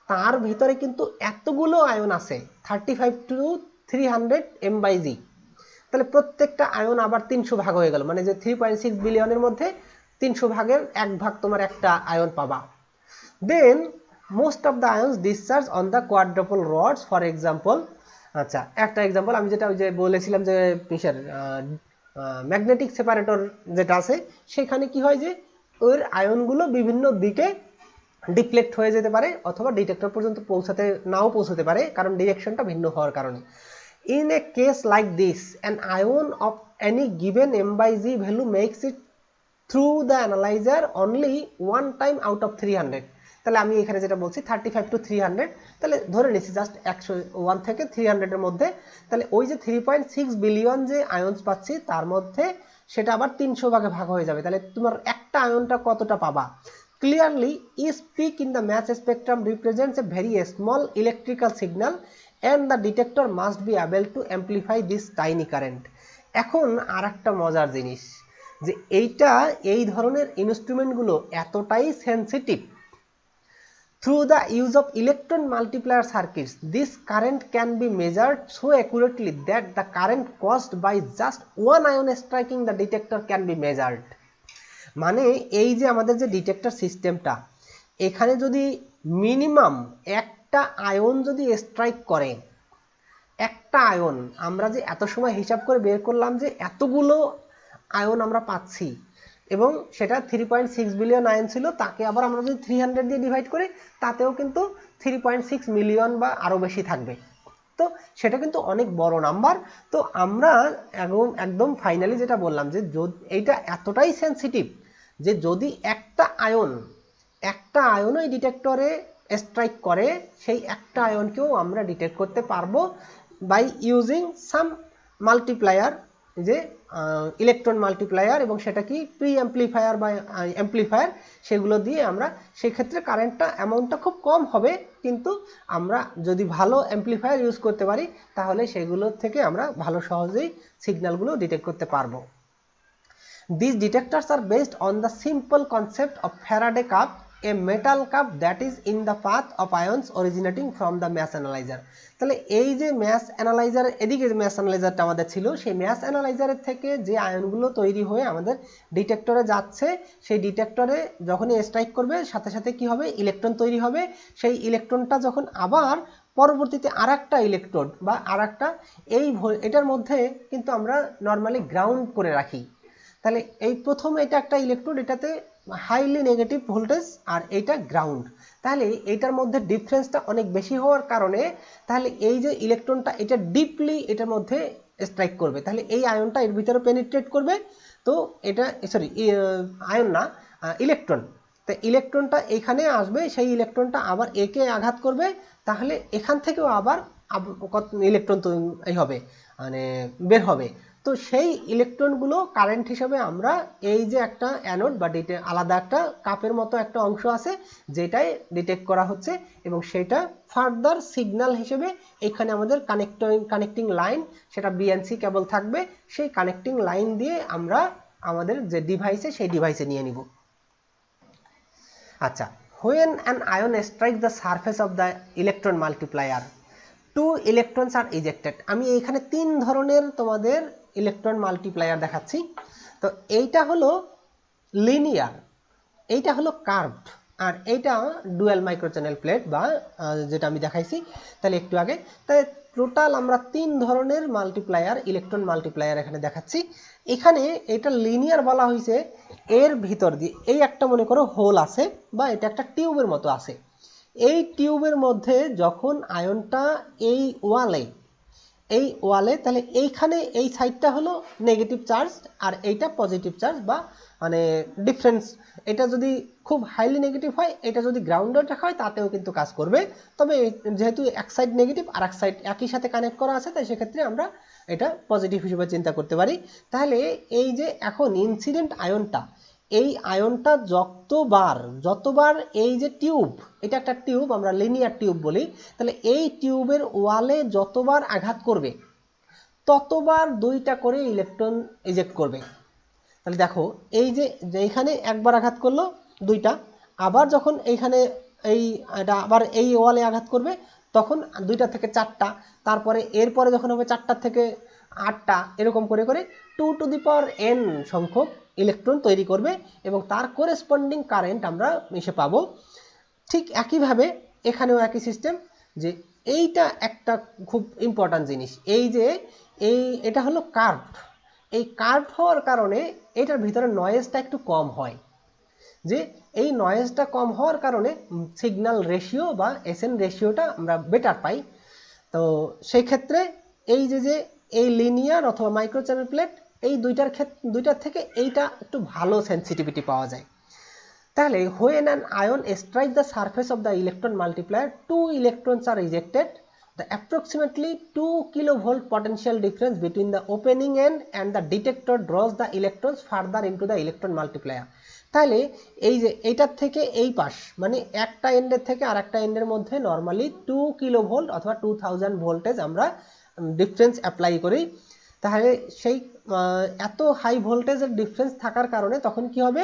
তার ভিতরে কিন্তু এতগুলো আয়ন আছে 35 টু 300 এম/জি। তাহলে প্রত্যেকটা আয়ন আবার 300 ভাগ হয়ে গেল, মানে যে 3.6 বিলিয়নের মধ্যে 300 ভাগের 1 ভাগ তোমার একটা আয়ন পাবা। Then most of the ions discharge on the quadrupole rods, for example. আচ্ছা একটা এক্সাম্পল আমি যেটা ওই যে বলেছিলাম যে পিসের ম্যাগনেটিক সেপারেটর যেটা আছে সেখানে কি হয় যে ওর আয়নগুলো বিভিন্ন দিকে ডিফ্লেক্ট হয়ে যেতে পারে অথবা ডিটেক্টর পর্যন্ত নাও পৌঁছাতে পারে, কারণ ডিরেকশনটা ভিন্ন হওয়ার কারণে। In a case like this, an ion of any given m/g value makes it through the analyzer only one time out of 300. তাহলে আমি এখানে যেটা বলছি 35 to 300, তাহলে ধরে নিচ্ছি জাস্ট 101 থেকে 300 এর মধ্যে। তাহলে ওই যে 3.6 বিলিয়ন যে আয়নস পাচ্ছি তার মধ্যে সেটা আবার 300 ভাগে ভাগ হয়ে যাবে। তাহলে তোমার একটা আয়নটা কতটা পাবা। Clearly, each peak in the mass spectrum represents a very small electrical signal and the detector must be able to amplify this tiny current. এখন আরেকটা মজার জিনিস যে এই ধরনের ইনস্ট্রুমেন্টগুলো এতটাই sensitive, through the use of electron multiplier circuits this current can be measured so accurately that the current caused by just one ion striking the detector can be measured. মানে এই যে আমাদের যে ডিটেক্টর সিস্টেমটা, এখানে যদি মিনিমাম একটা ion যদি স্ট্রাইক করে, একটা আয়ন আমরা যে এত সময় হিসাব করে বের করলাম যে এতগুলো আয়ন আমরা পাচ্ছি এবং সেটা 3.6 বিলিয়ন আয়ন ছিল, তাকে আবার আমরা যদি 300 দিয়ে ডিভাইড করি তাতেও কিন্তু 3.6 মিলিয়ন বা আরো বেশি থাকবে। তো সেটা কিন্তু অনেক বড় নাম্বার। তো আমরা একদম ফাইনালি যেটা বললাম যে এইটা এতটাই সেনসিটিভ যে যদি একটা আয়ন ওই ডিটেক্টরে স্ট্রাইক করে সেই একটা আয়নকেও আমরা ডিটেক্ট করতে পারবো বাই ইউজিং সাম মাল্টিপ্লায়ার, যে ইলেকট্রন মাল্টিপ্লায়ার, এবং সেটা কি প্রি অ্যাম্পলিফায়ার বা অ্যাম্পলিফায়ার, সেগুলো দিয়ে আমরা সেক্ষেত্রে কারেন্টটা অ্যামাউন্টটা খুব কম হবে, কিন্তু আমরা যদি ভালো অ্যাম্পলিফায়ার ইউজ করতে পারি তাহলে সেগুলোর থেকে আমরা ভালো সহজেই সিগন্যালগুলো ডিটেক্ট করতে পারবো। These detectors are based on the simple concept of Faraday cup, a metal cup that is in the path of ions originating from the mass analyzer. তাহলে এই যে ম্যাস অ্যানালাইজার, এদিকে যে ম্যাস অ্যানালাইজারটা আমাদের ছিল সেই ম্যাস অ্যানালাইজারের থেকে যে আয়নগুলো তৈরি হয়ে আমাদের ডিটেক্টরে যাচ্ছে, সেই ডিটেক্টরে যখনই স্ট্রাইক করবে সাথে সাথে কি হবে, ইলেকট্রন তৈরি হবে। সেই ইলেকট্রনটা যখন আবার পরবর্তীতে আরেকটা ইলেকট্রোড বা আরেকটা এটার মধ্যে কিন্তু আমরা নর্মালি গ্রাউন্ড করে রাখি। তাহলে এই প্রথম এটা একটা ইলেকট্রোড, এটাতে হাইলি নেগেটিভ ভোল্টেজ আর এইটা গ্রাউন্ড। তাহলে এইটার মধ্যে ডিফারেন্সটা অনেক বেশি হওয়ার কারণে তাহলে এই যে ইলেকট্রনটা এটা ডিপলি এটার মধ্যে স্ট্রাইক করবে, তাহলে এই আয়নটা এর ভিতরে পেনিট্রেট করবে। তো এটা সরি আয়ন না, ইলেকট্রন, তো ইলেকট্রনটা এখানে আসবে, সেই ইলেকট্রনটা আবার এ কে আঘাত করবে, তাহলে এখান থেকেও আবার ইলেকট্রন হবে মানে বের হবে। তো সেই ইলেকট্রনগুলো কারেন্ট হিসেবে আমরা এই যে একটা অ্যানোড বা আলাদা একটা কাপের মতো একটা অংশ আছে যেটাই ডিটেক্ট করা হচ্ছে, এবং সেটা ফার্দার সিগন্যাল হিসেবে এখানে আমাদের কানেক্টিং লাইন, সেটা বিএনসি কেবল থাকবে, সেই কানেক্টিং লাইন দিয়ে আমরা আমাদের যে ডিভাইসে সেই ডিভাইসে নিয়ে নিব। আচ্ছা, when an ion strikes the surface of the electron multiplier, two electrons are ejected। আমি এখানে তিন ধরনের তোমাদের ইলেকট্রন মাল্টিপ্লায়ার দেখাচ্ছি। তো এইটা হলো লিনিয়ার, এইটা হলো কার্ভড, আর এইটা ডুয়াল মাইক্রোচ্যানেল প্লেট বা যেটা আমি দেখাইছি তাহলে একটু আগে। তাই টোটাল আমরা তিন ধরনের মাল্টিপ্লায়ার, ইলেকট্রন মাল্টিপ্লায়ার এখানে দেখাচ্ছি। এখানে এটা লিনিয়ার বলা হয়েছে, এর ভিতর দিয়ে এই একটা মনে করো হোল আছে বা এটা একটা টিউবের মতো আছে। এই টিউবের মধ্যে যখন আয়নটা এই ওয়ালে তাহলে এইখানে এই সাইডটা হলো নেগেটিভ চার্জ আর এইটা পজিটিভ চার্জ বা মানে ডিফারেন্স। এটা যদি খুব হাইলি নেগেটিভ হয়, এটা যদি গ্রাউন্ডেড রাখা হয় তাতেও কিন্তু কাজ করবে, তবে যেহেতু এক সাইড নেগেটিভ আর এক সাইড একই সাথে কানেক্ট করা আছে তাই সেক্ষেত্রে আমরা এটা পজিটিভ হিসেবে চিন্তা করতে পারি। তাহলে এই যে এখন ইনসিডেন্ট আয়নটা, এই আয়নটা যতবার এই যে টিউব, এটা একটা টিউব, আমরা লিনিয়ার টিউব বলি, তাহলে এই টিউবের ওয়ালে যতবার আঘাত করবে ততবার দুইটা করে ইলেকট্রন ইজেক্ট করবে। তাহলে দেখো এই যে এইখানে একবার আঘাত করলো দুইটা, আবার যখন এইখানে এটা আবার এই ওয়ালে আঘাত করবে তখন দুইটা থেকে চারটা, তারপরে এরপরে যখন হবে চারটা থেকে আটটা, এরকম করে করে 2n সংখ্যক ইলেকট্রন তৈরি করবে এবং তার করেসপন্ডিং কারেন্ট আমরা এসে পাবো। ঠিক একইভাবে এখানেও একই সিস্টেম, যে এইটা একটা খুব ইম্পর্টেন্ট জিনিস, এই যে এটা হলো কার্ভ। এই কার্ভ হওয়ার কারণে এটার ভিতরে নয়েজটা একটু কম হয়, যে এই নয়েজটা কম হওয়ার কারণে সিগন্যাল রেশিও বা এসএন রেশিওটা আমরা বেটার পাই। তো সেই ক্ষেত্রে এই যে এই লিনিয়ার অথবা মাইক্রোচ্যানেল প্লেট, এই দুইটার থেকে এইটা একটু ভালো সেন্সিটিভিটি পাওয়া যায়। তাহলে when an ion strikes the surface of the electron multiplier, two electrons are ejected. The approximately 2 kilovolt potential difference between the opening end and the detector draws the electrons further into the electron multiplier. তাহলে এই যে এইটার থেকে এই পাশ মানে একটা এন্ডের থেকে আরেকটা এন্ডের মধ্যে নরমালি 2 কিলোভোল্ট অথবা 2000 ভোল্টেজ আমরা ডিফারেন্স অ্যাপ্লাই করি। তাহলে সেই এত হাই ভোল্টেজের ডিফারেন্স থাকার কারণে তখন কি হবে,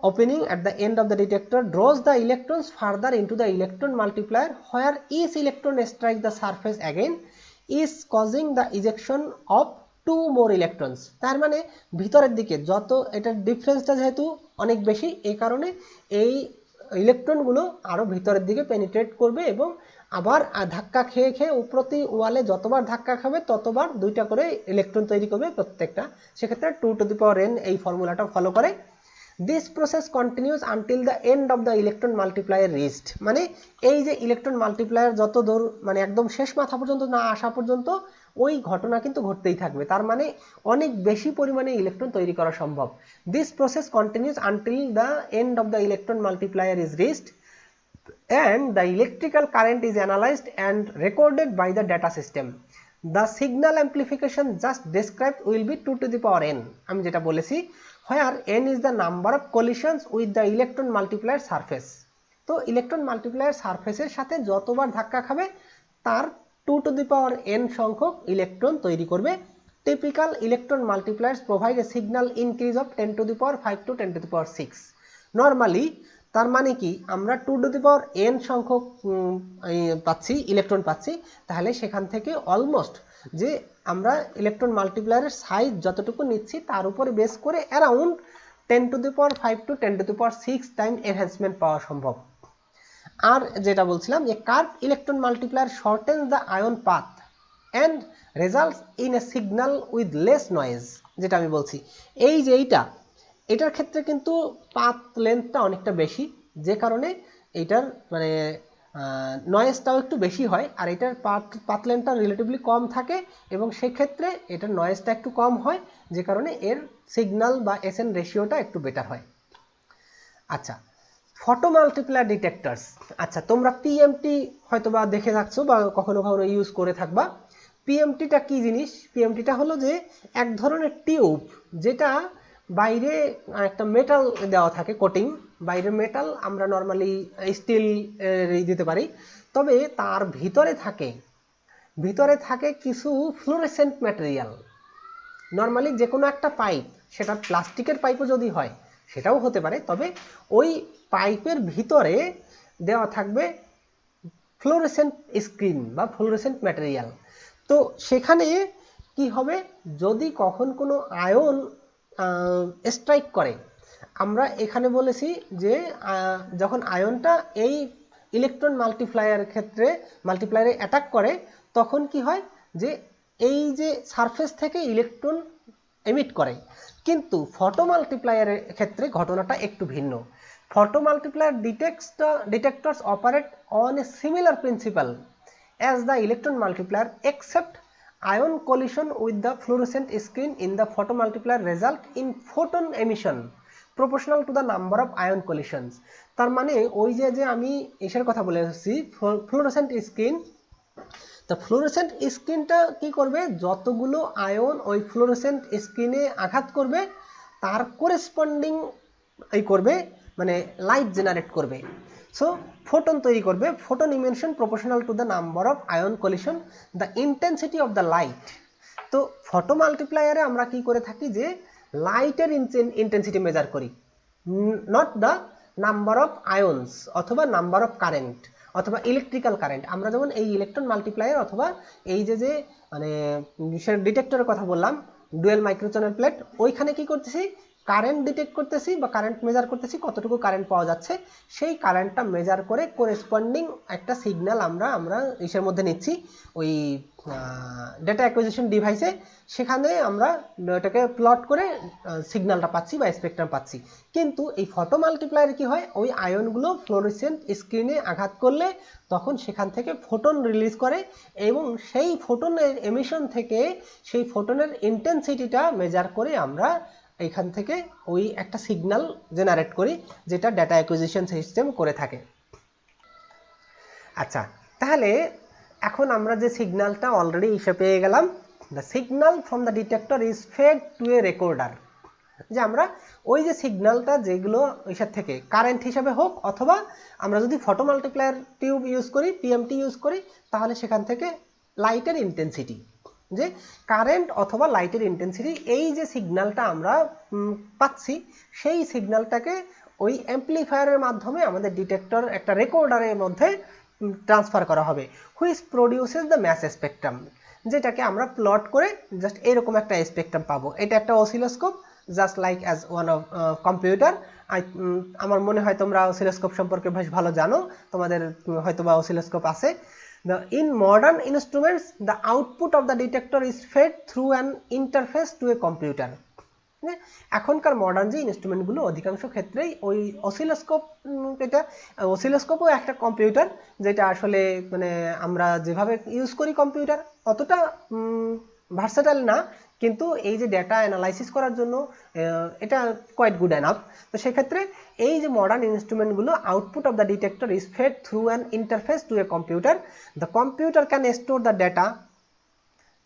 opening at the end of the detector draws the electrons further into the electron multiplier, where each electron strikes the surface again is causing the ejection of 2 more electrons। তার মানে ভিতরের দিকে যত এটার ডিফারেন্সটা যেহেতু অনেক বেশি, এই কারণে এই ইলেকট্রনগুলো আরো ভিতরের দিকে পেনিট্রেট করবে এবং আবার ধাক্কা খেয়ে খেয়ে প্রতি ওয়ালে যতবার ধাক্কা খাবে ততবার দুইটা করে ইলেকট্রন তৈরি করবে প্রত্যেকটা। সেক্ষেত্রে 2n এই ফর্মুলাটা ফলো করে। This process continues until the end of the electron multiplier reached। মানে এই যে ইলেকট্রন মাল্টিপ্লায়ার যত দূর মানে একদম শেষ মাথা পর্যন্ত না আসা পর্যন্ত ওই ঘটনা কিন্তু ঘটতেই থাকবে, তার মানে অনেক বেশি পরিমাণে ইলেকট্রন তৈরি করা সম্ভব। This process continues until the end of the electron multiplier is reached and the electrical current is analyzed and recorded by the data system. The signal amplification just described will be 2n। আমি যেটা বলেছি, where n is the number of collisions with the electron multiplier surface। তো electron multiplier সারফেসের সাথে যতবার ধাক্কা খাবে তার 2n সংখ্যক ইলেকট্রন তৈরি করবে। Typical electron multipliers provide a signal increase of 10⁵ to 10⁶। Normally তার মানে কি, আমরা 2n সংখ্যক পাচ্ছি ইলেকট্রন পাচ্ছি, তাহলে সেখান থেকে অলমোস্ট যে আমরা ইলেকট্রন মাল্টিপ্লায়ারের সাইজ যতটুকু নিচ্ছি তার উপরে বেস করে অ্যারাউন্ড 10⁵ to 10⁶ টাইম এনহ্যান্সমেন্ট পাওয়া সম্ভব। আর যেটা বলছিলাম যে curve electron multiplier shortens the ion path and results in a signal with less noise. যেটা আমি বলছি এই যে এটার ক্ষেত্রে কিন্তু পাথ লেন্থটা অনেকটা বেশি, যে কারণে এইটার মানে নয়েজটাও একটু বেশি হয়, আর এটার পাথ লেন্থটা রিলেটিভলি কম থাকে এবং সেই ক্ষেত্রে এটার নয়েজটা একটু কম হয়, যে কারণে এর সিগন্যাল বা এসএন রেশিওটা একটু বেটার হয়। আচ্ছা, ফটো মাল্টিপ্লায়ার ডিটেক্টরস। আচ্ছা, তোমরা পিএমটি হয়তোবা দেখে থাকছো বা কখনো কখনো ইউজ করে থাকবা। পিএমটিটা কি জিনিস? পিএমটিটা হলো যে এক ধরনের টিউব, যেটা বাইরে একটা মেটাল দেওয়া থাকে কোটিং। বাইরে মেটাল আমরা নর্মালি স্টিল দিতে পারি, তবে তার ভিতরে থাকে কিছু ফ্লোরেসেন্ট ম্যাটেরিয়াল। নর্মালি যে কোনো একটা পাইপ, সেটা প্লাস্টিকের পাইপও যদি হয় সেটাও হতে পারে, তবে ওই পাইপের ভিতরে দেওয়া থাকবে ফ্লোরেসেন্ট স্ক্রিন বা ফ্লোরেসেন্ট ম্যাটেরিয়াল। তো সেখানে কি হবে, যদি কখন কোনো আয়ন স্ট্রাইক করে, আমরা এখানে বলেছি যে যখন আয়নটা এই ইলেকট্রন মাল্টিপ্লায়ারে অ্যাটাক করে, তখন কি হয় যে এই যে সারফেস থেকে ইলেকট্রন এমিট করে। কিন্তু ফটো মাল্টিপ্লায়ারের ক্ষেত্রে ঘটনাটা একটু ভিন্ন। Photo multiplier detectors operate on a similar principle as the electron multiplier, except ion collision with the fluorescent screen in the photomultiplier result in photon emission proportional to the number of ion collisions। তার মানে ওই যে আমি এসের কথা বলে আসছি, fluorescent screen, তো ফ্লোরোসেন্ট স্ক্রিনটা কি করবে, যতগুলো আয়ন ওই ফ্লোরোসেন্ট স্ক্রিনে আঘাত করবে তার করেসপন্ডিং করবে, মানে লাইট জেনারেট করবে। সো ফোটন তৈরি করবে। Photon emission proportional to the number of ion collision, the intensity of the light. তো ফটো মাল্টিপ্লায়ারে আমরা কি করে থাকি যে লাইটের ইন্টেন্সিটি মেজার করি, not the number of ions অথবা নাম্বার অফ কারেন্ট অথবা ইলেকট্রিক্যাল কারেন্ট। আমরা যেমন এই ইলেকট্রন মাল্টিপ্লায়ার অথবা এই যে মানে ডিটেক্টরের কথা বললাম, ডুয়েল মাইক্রোচ্যানেল প্লেট, ওইখানে কি করতেছি, কারেন্ট ডিটেক্ট করতেছি বা কারেন্ট মেজার করতেছি, কতটুকু কারেন্ট পাওয়া যাচ্ছে, সেই কারেন্টটা মেজার করে করেসপন্ডিং একটা সিগন্যাল আমরা ইসের মধ্যে নিচ্ছি, ওই ডেটা অ্যাকুইজিশন ডিভাইসে। সেখানে আমরা এটাকে প্লট করে সিগন্যালটা পাচ্ছি বা স্পেকট্রাম পাচ্ছি। কিন্তু এই ফটো মাল্টিপ্লায়ারে কি হয়, ওই আয়নগুলো ফ্লোরোসেন্ট স্ক্রিনে আঘাত করলে তখন সেখান থেকে ফোটন রিলিজ করে, এবং সেই ফোটনের এমিশন থেকে সেই ফোটনের ইন্টেন্সিটিটা মেজার করে আমরা এখান থেকে ওই একটা সিগন্যাল জেনারেট করি, যেটা ডেটা অ্যাকুইজিশন সিস্টেম করে থাকে। আচ্ছা, তাহলে এখন আমরা যে সিগন্যালটা অলরেডি হিসেবে পেয়ে গেলাম, the signal from the detector is fed to a recorder. যে আমরা ওই যে সিগন্যালটা যেগুলো ওইসব থেকে কারেন্ট হিসাবে হোক, অথবা আমরা যদি ফটো মাল্টিপ্লায়ার টিউব ইউজ করি, পিএমটি ইউজ করি, তাহলে সেখান থেকে লাইটের ইন্টেন্সিটি, যে কারেন্ট অথবা লাইটের ইন্টেন্সিটি, এই যে সিগন্যালটা আমরা পাচ্ছি, সেই সিগন্যালটাকে ওই অ্যাম্পলিফায়ারের মাধ্যমে আমাদের ডিটেক্টর একটা রেকর্ডারের মধ্যে ট্রান্সফার করা হবে, which produces the match spectrum, যেটাকে আমরা প্লট করে জাস্ট এরকম একটা স্পেকট্রাম পাবো। এটা একটা oscilloscope, just like as one of computer. আমার মনে হয় তোমরা অসিলোস্কোপ সম্পর্কে বেশ ভালো জানো, তোমাদের হয়তোবা অসিলোস্কোপ আছে। In modern instruments, the output of the detector is fed through an interface to a computer. এখনকার মডার্ন যে ইনস্ট্রুমেন্টগুলো অধিকাংশ ক্ষেত্রেই ওই অসিলোস্কোপ, এটা অসিলোস্কোপও একটা কম্পিউটার, যেটা আসলে মানে আমরা যেভাবে ইউজ করি কম্পিউটার অতটা ভার্সেটাইল না, কিন্তু এই যে ডেটা অ্যানালাইসিস করার জন্য এটা কোয়াইট গুড এনাফ। তো সেক্ষেত্রে এই যে মডার্ন ইনস্ট্রুমেন্টগুলো, output of the detector is fed through an interface to a computer. The computer can store the data,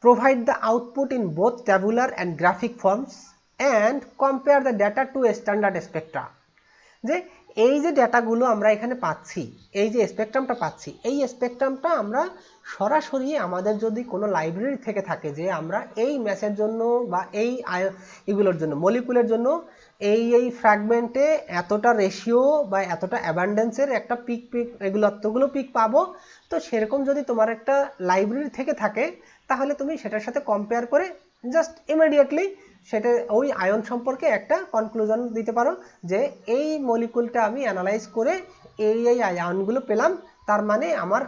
provide the output in both tabular and graphic forms, and compare the data to a standard spectra। যে এই যে ডেটাগুলো আমরা এখানে পাচ্ছি, এই যে স্পেকট্রামটা পাচ্ছি, এই স্পেকট্রামটা আমরা সরাসরি আমাদের যদি কোনো লাইব্রেরি থেকে থাকে যে আমরা এই ম্যাচের জন্য বা এই এগুলোর জন্য মলিকুলের জন্য এই ফ্র্যাগমেন্টে এতটা রেশিও বা এতটা অ্যাবান্ডেন্সের একটা পিক এগুলো এতগুলো পিক পাবো, তো সেরকম যদি তোমার একটা লাইব্রেরি থেকে থাকে, তাহলে তুমি সেটার সাথে কম্পেয়ার করে জাস্ট ইমিডিয়েটলি সেটা ওই আয়ন সম্পর্কে একটা কনক্লুশন দিতে পারো যে এই মলিকুলটা আমি অ্যানালাইজ করে এই আয়নগুলো পেলাম, তার মানে আমার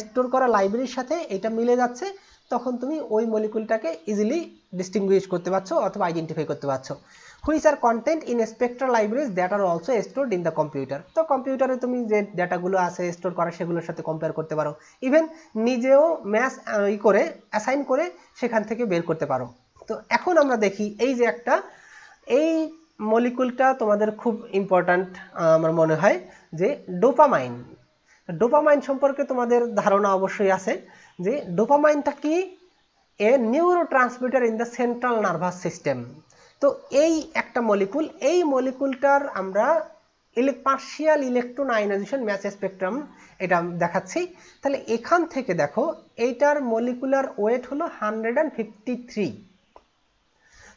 স্টোর করা লাইব্রেরির সাথে এটা মিলে যাচ্ছে। তখন তুমি ওই মলিকুলটাকে ইজিলি ডিস্টিংগুইশ করতে পারছো অথবা আইডেন্টিফাই করতে পারছো। Which are contained in spectral libraries that are also stored in the computer. তো কম্পিউটারে তুমি যে ডেটাগুলো আছে স্টোর করা, সেগুলোর সাথে কম্পেয়ার করতে পারো, ইভেন নিজেও ম্যাচ করে অ্যাসাইন করে সেখান থেকে বের করতে পারো। তো এখন আমরা দেখি এই যে একটা এই মলিকুলটা তোমাদের খুব ইম্পর্ট্যান্ট আমার মনে হয়, যে ডোপামাইন। ডোপামাইন সম্পর্কে তোমাদের ধারণা অবশ্যই আছে যে ডোপামাইনটা কি, a neurotransmitter in the central nervous system. তো এই একটা মলিকুল, এই মলিকুলটার আমরা partial electron ionization mass spectrum এটা দেখাচ্ছি। তাহলে এখান থেকে দেখো এইটার মলিকুলার ওয়েট হলো 153।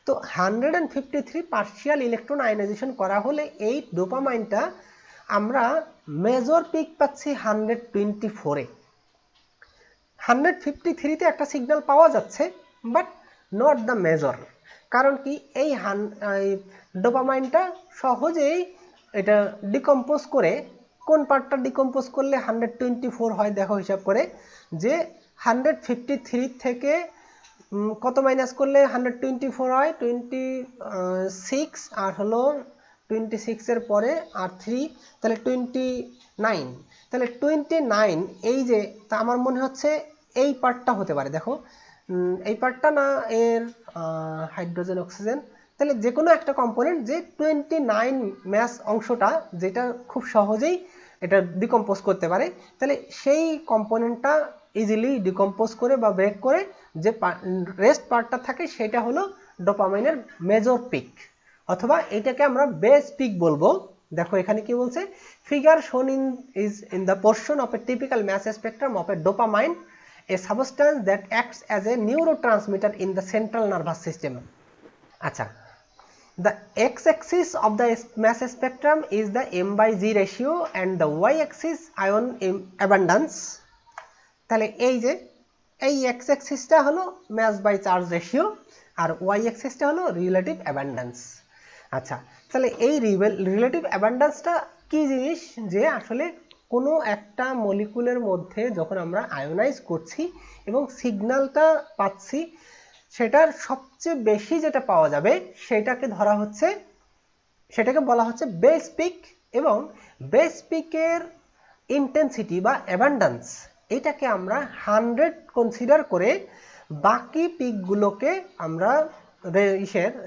তো 153 পার্শিয়াল ইলেকট্রন আয়নাইজেশন করা হলে এই ডোপামাইনটা আমরা মেজর পিক পাচ্ছি 124 এ। 153 তে একটা সিগন্যাল পাওয়া যাচ্ছে, বাট নট দ্য মেজর। কারণ কি, এই ডোপামাইনটা সহজেই এটা ডিকম্পোজ করে, কোন পার্টটা ডিকম্পোজ করলে 124 হয় দেখো হিসাব করে, যে 153 থেকে কত মাইনাস করলে 124 হয়, 26, আর হলো 26 এর পরে আর 3, তাহলে 29। তাহলে 29 এই যে, তা আমার মনে হচ্ছে এই পার্টটা হতে পারে। দেখো এই পার্টটা না, এর হাইড্রোজেন অক্সিজেন, তাহলে যে কোনো একটা কম্পোনেন্ট, যে 29 ম্যাস অংশটা যেটা খুব সহজেই এটা ডিকম্পোজ করতে পারে, তাহলে সেই কম্পোনেন্টটা ইজিলি ডিকম্পোজ করে বা ব্রেক করে যে রেস্ট পার্টটা থাকে সেটা হলো ডোপামাইনের মেজর পিক, অথবা এটাকে আমরা বেস পিক বলবো। দেখো এখানে কি বলছে, figure shown in the portion of a typical mass spectrum of a dopamine, a substance that acts as a neurotransmitter in the central nervous system. আচ্ছা, the x-axis of the mass spectrum is the m/g ratio and the y-axis ion abundance. তাহলে এই যে এই x-axisটা হলো mass by charge ratio আর y-axisটা হলো relative abundance। আচ্ছা, তাহলে এই রিলেটিভ অ্যাবান্ডেন্সটা কি জিনিস, যে আসলে কোনো একটা মলিকুলের মধ্যে যখন আমরা আয়োনাইজ করছি এবং সিগন্যালটা পাচ্ছি, সেটার সবচেয়ে বেশি যেটা পাওয়া যাবে সেটাকে ধরা হচ্ছে, সেটাকে বলা হচ্ছে বেস পিক। এবং বেস পিকের ইন্টেন্সিটি বা অ্যাবান্ডেন্স এটাকে আমরা 100 কনসিডার করে বাকি পিকগুলোকে আমরা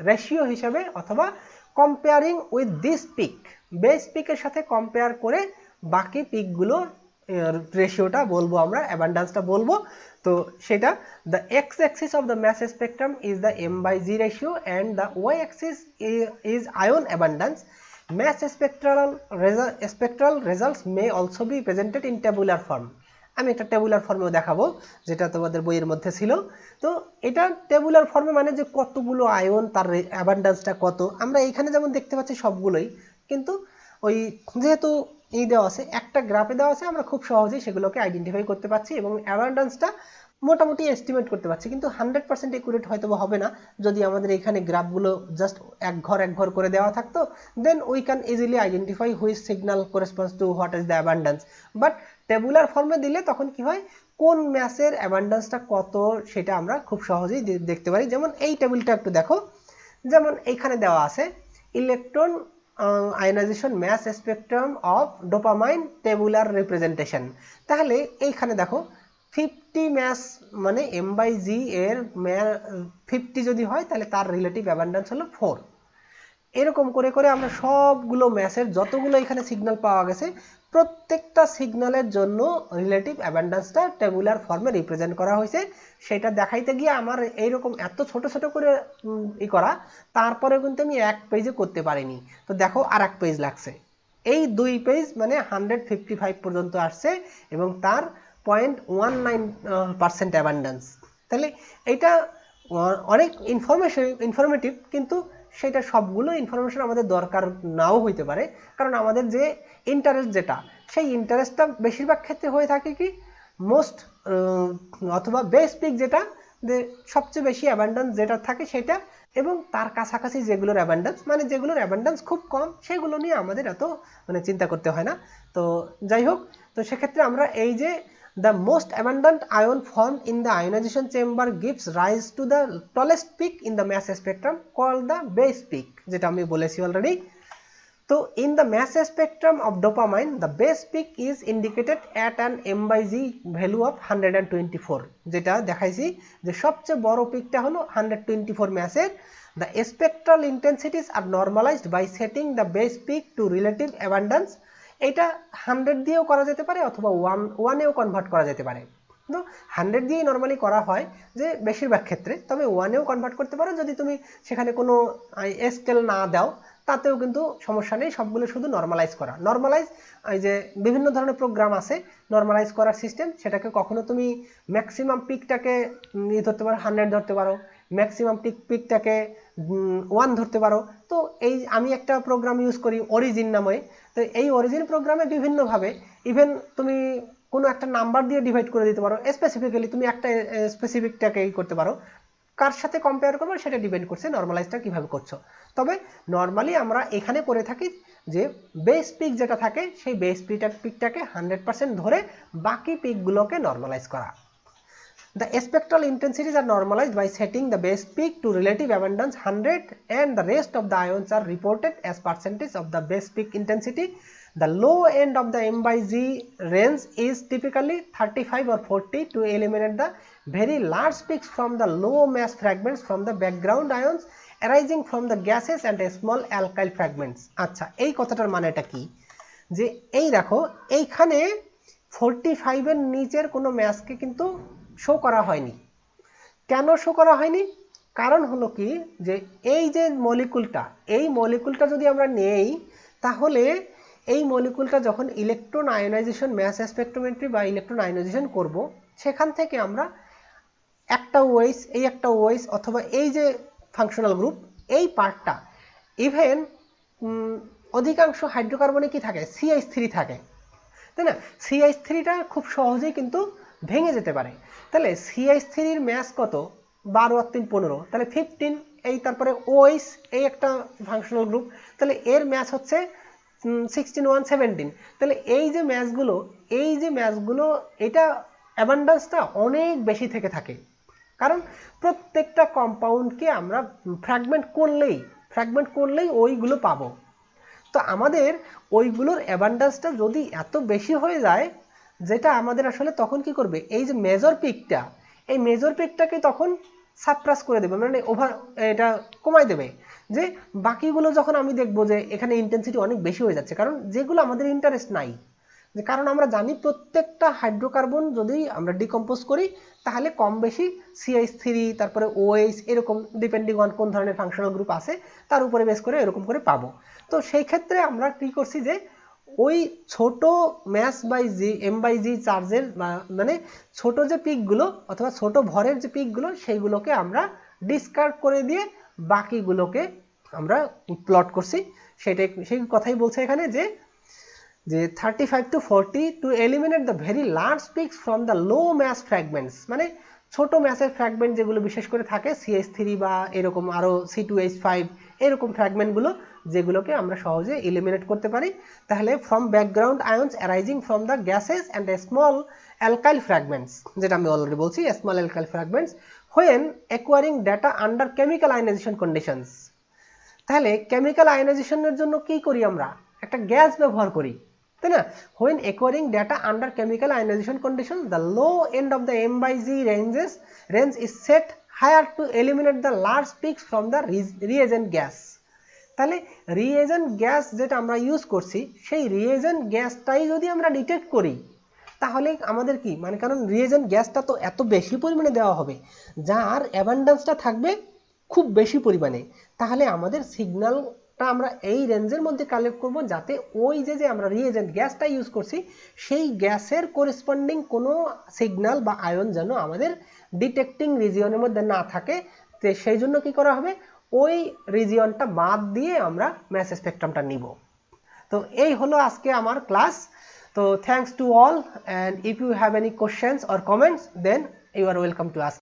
রেশিও হিসেবে, অথবা comparing with this peak, base পিকের সাথে কম্পেয়ার করে বাকি পিকগুলো রেশিওটা বলবো, আমরা অ্যাবান্ডেন্সটা বলবো। তো সেটা the x-axis of the mass spectrum is the m/g ratio and the y-axis is ion abundance. Mass spectral results may also be presented in tabular form. আমি একটা টেবুলার ফর্মেও দেখাবো, যেটা তোমাদের বইয়ের মধ্যে ছিল। তো এটা টেবুলার ফর্মে মানে যে কতগুলো আয়ন, তার অ্যাবান্ডেন্সটা কত, আমরা এইখানে যেমন দেখতে পাচ্ছি সবগুলোই, কিন্তু ওই যেহেতু এই দেওয়া আছে, একটা গ্রাফে দেওয়া আছে, আমরা খুব সহজেই সেগুলোকে আইডেন্টিফাই করতে পারছি এবং অ্যাবান্ডেন্সটা মোটামুটি এস্টিমেট করতে পারছি। কিন্তু 100% একুরেট হয়তো হবে না, যদি আমাদের এখানে গ্রাফগুলো জাস্ট এক ঘর করে দেওয়া থাকতো, then we can easily identify which signal corresponds to what is the abundance. But tabular ফর্মে দিলে তখন কি হয়, কোন ম্যাসের অ্যাবান্ডেন্সটা কত সেটা আমরা খুব সহজেই দেখতে পারি। যেমন এই টেবিলটা একটু দেখো, যেমন এইখানে দেওয়া আছে electron ionisation mass spectrum of dopamine tabular representation. তাহলে এইখানে দেখো 50 ম্যাস মানে m/g এর 50 যদি হয়, তাহলে তার রিলেটিভ অ্যাবান্ডেন্স হলো 4। এরকম করে করে আমরা সবগুলো ম্যাসের যতগুলো এখানে সিগন্যাল পাওয়া গেছে, প্রত্যেকটা সিগন্যালের জন্য রিলেটিভ অ্যাবান্ডেন্সটা টেবুলার ফর্মে রিপ্রেজেন্ট করা হয়েছে। সেটা দেখাইতে গিয়ে আমার এইরকম এত ছোট ছোট করে করা, তারপরে কিন্তু আমি এক পেজে করতে পারিনি। তো দেখো আর এক পেজ লাগছে, এই 2 পেজ মানে 155 পর্যন্ত আসছে এবং তার 0.19% অ্যাবান্ডেন্স। তাহলে এটা অনেক ইনফরমেটিভ, কিন্তু সেটা সবগুলো ইনফরমেশন আমাদের দরকার নাও হইতে পারে, কারণ আমাদের যে ইন্টারেস্ট, যেটা সেই ইন্টারেস্টটা বেশিরভাগ ক্ষেত্রে হয়ে থাকে কি মোস্ট অথবা বেস পিক, যেটা যে সবচেয়ে বেশি অ্যাবান্ডেন্স যেটা থাকে সেটা, এবং তার কাছাকাছি যেগুলোর অ্যাবান্ডেন্স মানে যেগুলোর অ্যাবান্ডেন্স খুব কম, সেগুলো নিয়ে আমাদের এত মানে চিন্তা করতে হয় না। তো যাই হোক, তো সেক্ষেত্রে আমরা এই যে the most abundant ion formed in the ionization chamber gives rise to the tallest peak in the mass spectrum called the base peak, যেটা আমি বলেছি অলরেডি। তো in the mass spectrum of dopamine the base peak is indicated at an m/g value of 124 যেটা দেখাইছি যে সবচেয়ে বড় পিকটা হলো 124 ম্যাসের। the spectral intensities are normalized by setting the base peak to relative abundance। এটা 100 দিয়েও করা যেতে পারে অথবা 1 এও কনভার্ট করা যেতে পারে। তো 100 দিয়েই নরমালি করা হয় যে বেশিরভাগ ক্ষেত্রে, তবে 1 এও কনভার্ট করতে পারো যদি তুমি সেখানে কোনো স্কেল না দাও, তাতেও কিন্তু সমস্যা নেই। সবগুলো শুধু নরমালাইজ করা। নরমালাইজ এই যে বিভিন্ন ধরনের প্রোগ্রাম আছে নরমালাইজ করার সিস্টেম, সেটাকে কখনো তুমি ম্যাক্সিমাম পিকটাকে ধরতে পারো 100 ধরতে পারো, ম্যাক্সিমাম পিকটাকে 1 ধরতে পারো। তো এই আমি একটা প্রোগ্রাম ইউজ করি অরিজিন নামে। তো এই অরিজিন প্রোগ্রামে বিভিন্নভাবে ইভেন তুমি কোনো একটা নাম্বার দিয়ে ডিভাইড করে দিতে পারো, স্পেসিফিক্যালি তুমি একটা স্পেসিফিকটাকে করতে পারো। কার সাথে কম্পেয়ার করবো সেটা ডিপেন্ড করছে নরমালাইজটা কিভাবে করছো। তবে নরমালি আমরা এখানে করে থাকি যে বেস পিক যেটা থাকে সেই বেস পিকটাকে 100% ধরে বাকি পিকগুলোকে নরমালাইজ করা। The spectral intensities are normalized by setting the base peak to relative abundance 100 and the rest of the ions are reported as percentage of the base peak intensity. The low end of the m/g range is typically 35 or 40 to eliminate the very large peaks from the low mass fragments from the background ions arising from the gases and small alkyl fragments। আচ্ছা, এই কথাটার মানেটা কি? যে এই দেখো এইখানে 45 এর নিচের কোনো ম্যাসকে কিন্তু শো করা হয়নি। কেন শো করা হয়নি? কারণ হলো কি যে এই যে মলিকুলটা, এই মলিকুলটা যদি আমরা নেই তাহলে এই মলিকুলটা যখন ইলেকট্রন আয়োনাইজেশন ম্যাস স্পেকট্রোমেট্রি বা ইলেকট্রন আয়োনাইজেশন করব, সেখান থেকে আমরা একটা ওএইচ, এই একটা ওএইচ অথবা এই যে ফাংশনাল গ্রুপ এই পার্টটা, ইভেন অধিকাংশ হাইড্রোকার্বনে কি থাকে CH3 থাকে, তাই না? CH3টা খুব সহজেই কিন্তু ভেঙে যেতে পারে। তাহলে CH3 এর ম্যাস কত? 12 আর 3 15, তাহলে 15। এই তারপরে OH এই একটা ফাংশনাল গ্রুপ, তাহলে এর ম্যাস হচ্ছে 16 1 17। তাহলে এই যে ম্যাসগুলো এটা অ্যাবান্ডেন্সটা অনেক বেশি থেকে থাকে, কারণ প্রত্যেকটা কম্পাউন্ডকে আমরা ফ্র্যাগমেন্ট করলেই ওইগুলো পাবো। তো আমাদের ওইগুলোর অ্যাবান্ডেন্সটা যদি এত বেশি হয়ে যায়, যেটা আমাদের আসলে তখন কি করবে, এই যে মেজর পিকটা, এই মেজর পিকটাকে তখন সাপ্রাস করে দেবে, মানে এটা কমাই দেবে। যে বাকিগুলো যখন আমি দেখবো যে এখানে ইন্টেন্সিটি অনেক বেশি হয়ে যাচ্ছে, কারণ যেগুলো আমাদের ইন্টারেস্ট নাই, যে কারণ আমরা জানি প্রত্যেকটা হাইড্রোকার্বন যদি আমরা ডিকম্পোজ করি তাহলে কম বেশি CH3 তারপরে OH এরকম ডিপেন্ডিং অন কোন ধরনের ফাংশনাল গ্রুপ আছে তার উপরে বেস করে এরকম করে পাবো। তো সেই ক্ষেত্রে আমরা কি করছি যে ওই ছোট ম্যাস বাই জি m/g চার্জের মানে ছোট যে পিকগুলো অথবা ছোট ভরের যে পিকগুলো সেইগুলোকে আমরা ডিসকার্ড করে দিয়ে বাকিগুলোকে আমরা প্লট করছি। সেই কথাই বলছে এখানে যে 35 to 40 to eliminate the very large peaks from the low mass fragments, মানে ছোট ম্যাসের ফ্র্যাগমেন্ট যেগুলো বিশেষ করে থাকে CH3 বা এরকম আরো C2H5 এরকম ফ্র্যাগমেন্টগুলো যেগুলোকে আমরা সহজে এলিমিনেট করতে পারি। তাহলে from background ions arising from the gases and small alkyl fragments, যেটা আমি অলরেডি বলছি small alkyl fragments when acquiring data under chemical ionization conditions। তাহলে কেমিক্যাল আয়োনাইজেশনের জন্য কি করি, আমরা একটা গ্যাস ব্যবহার করি, তাই না? when acquiring data under chemical ionization condition the low end of the m/g range is set higher to eliminate the large peaks from the reagent gas। তাহলে রিএজেন্ট গ্যাস যেটা আমরা ইউজ করছি সেই রিএজেন্ট গ্যাসটাই যদি আমরা ডিটেক্ট করি তাহলে আমাদের কি মানে, কারণ রিএজেন্ট গ্যাসটা তো এত বেশি পরিমাণে দেওয়া হবে যার অ্যাবান্ডেন্সটা থাকবে খুব বেশি পরিমাণে, তাহলে আমাদের সিগন্যালটা আমরা এই রেঞ্জের মধ্যে কালেক্ট করব যাতে ওই যে আমরা রিএজেন্ট গ্যাসটা ইউজ করছি সেই গ্যাসের করেসপন্ডিং কোনো সিগন্যাল বা আয়ন যেন আমাদের ডিটেক্টিং রিজিয়নের মধ্যে না থাকে। তো সেই জন্য কি করা হবে, ওই রিজিয়নটা বাদ দিয়ে আমরা ম্যাস স্পেকট্রামটা নিব। তো এই হলো আজকে আমার ক্লাস। তো thanks to all, and if you have any questions or comments then you are welcome to ask.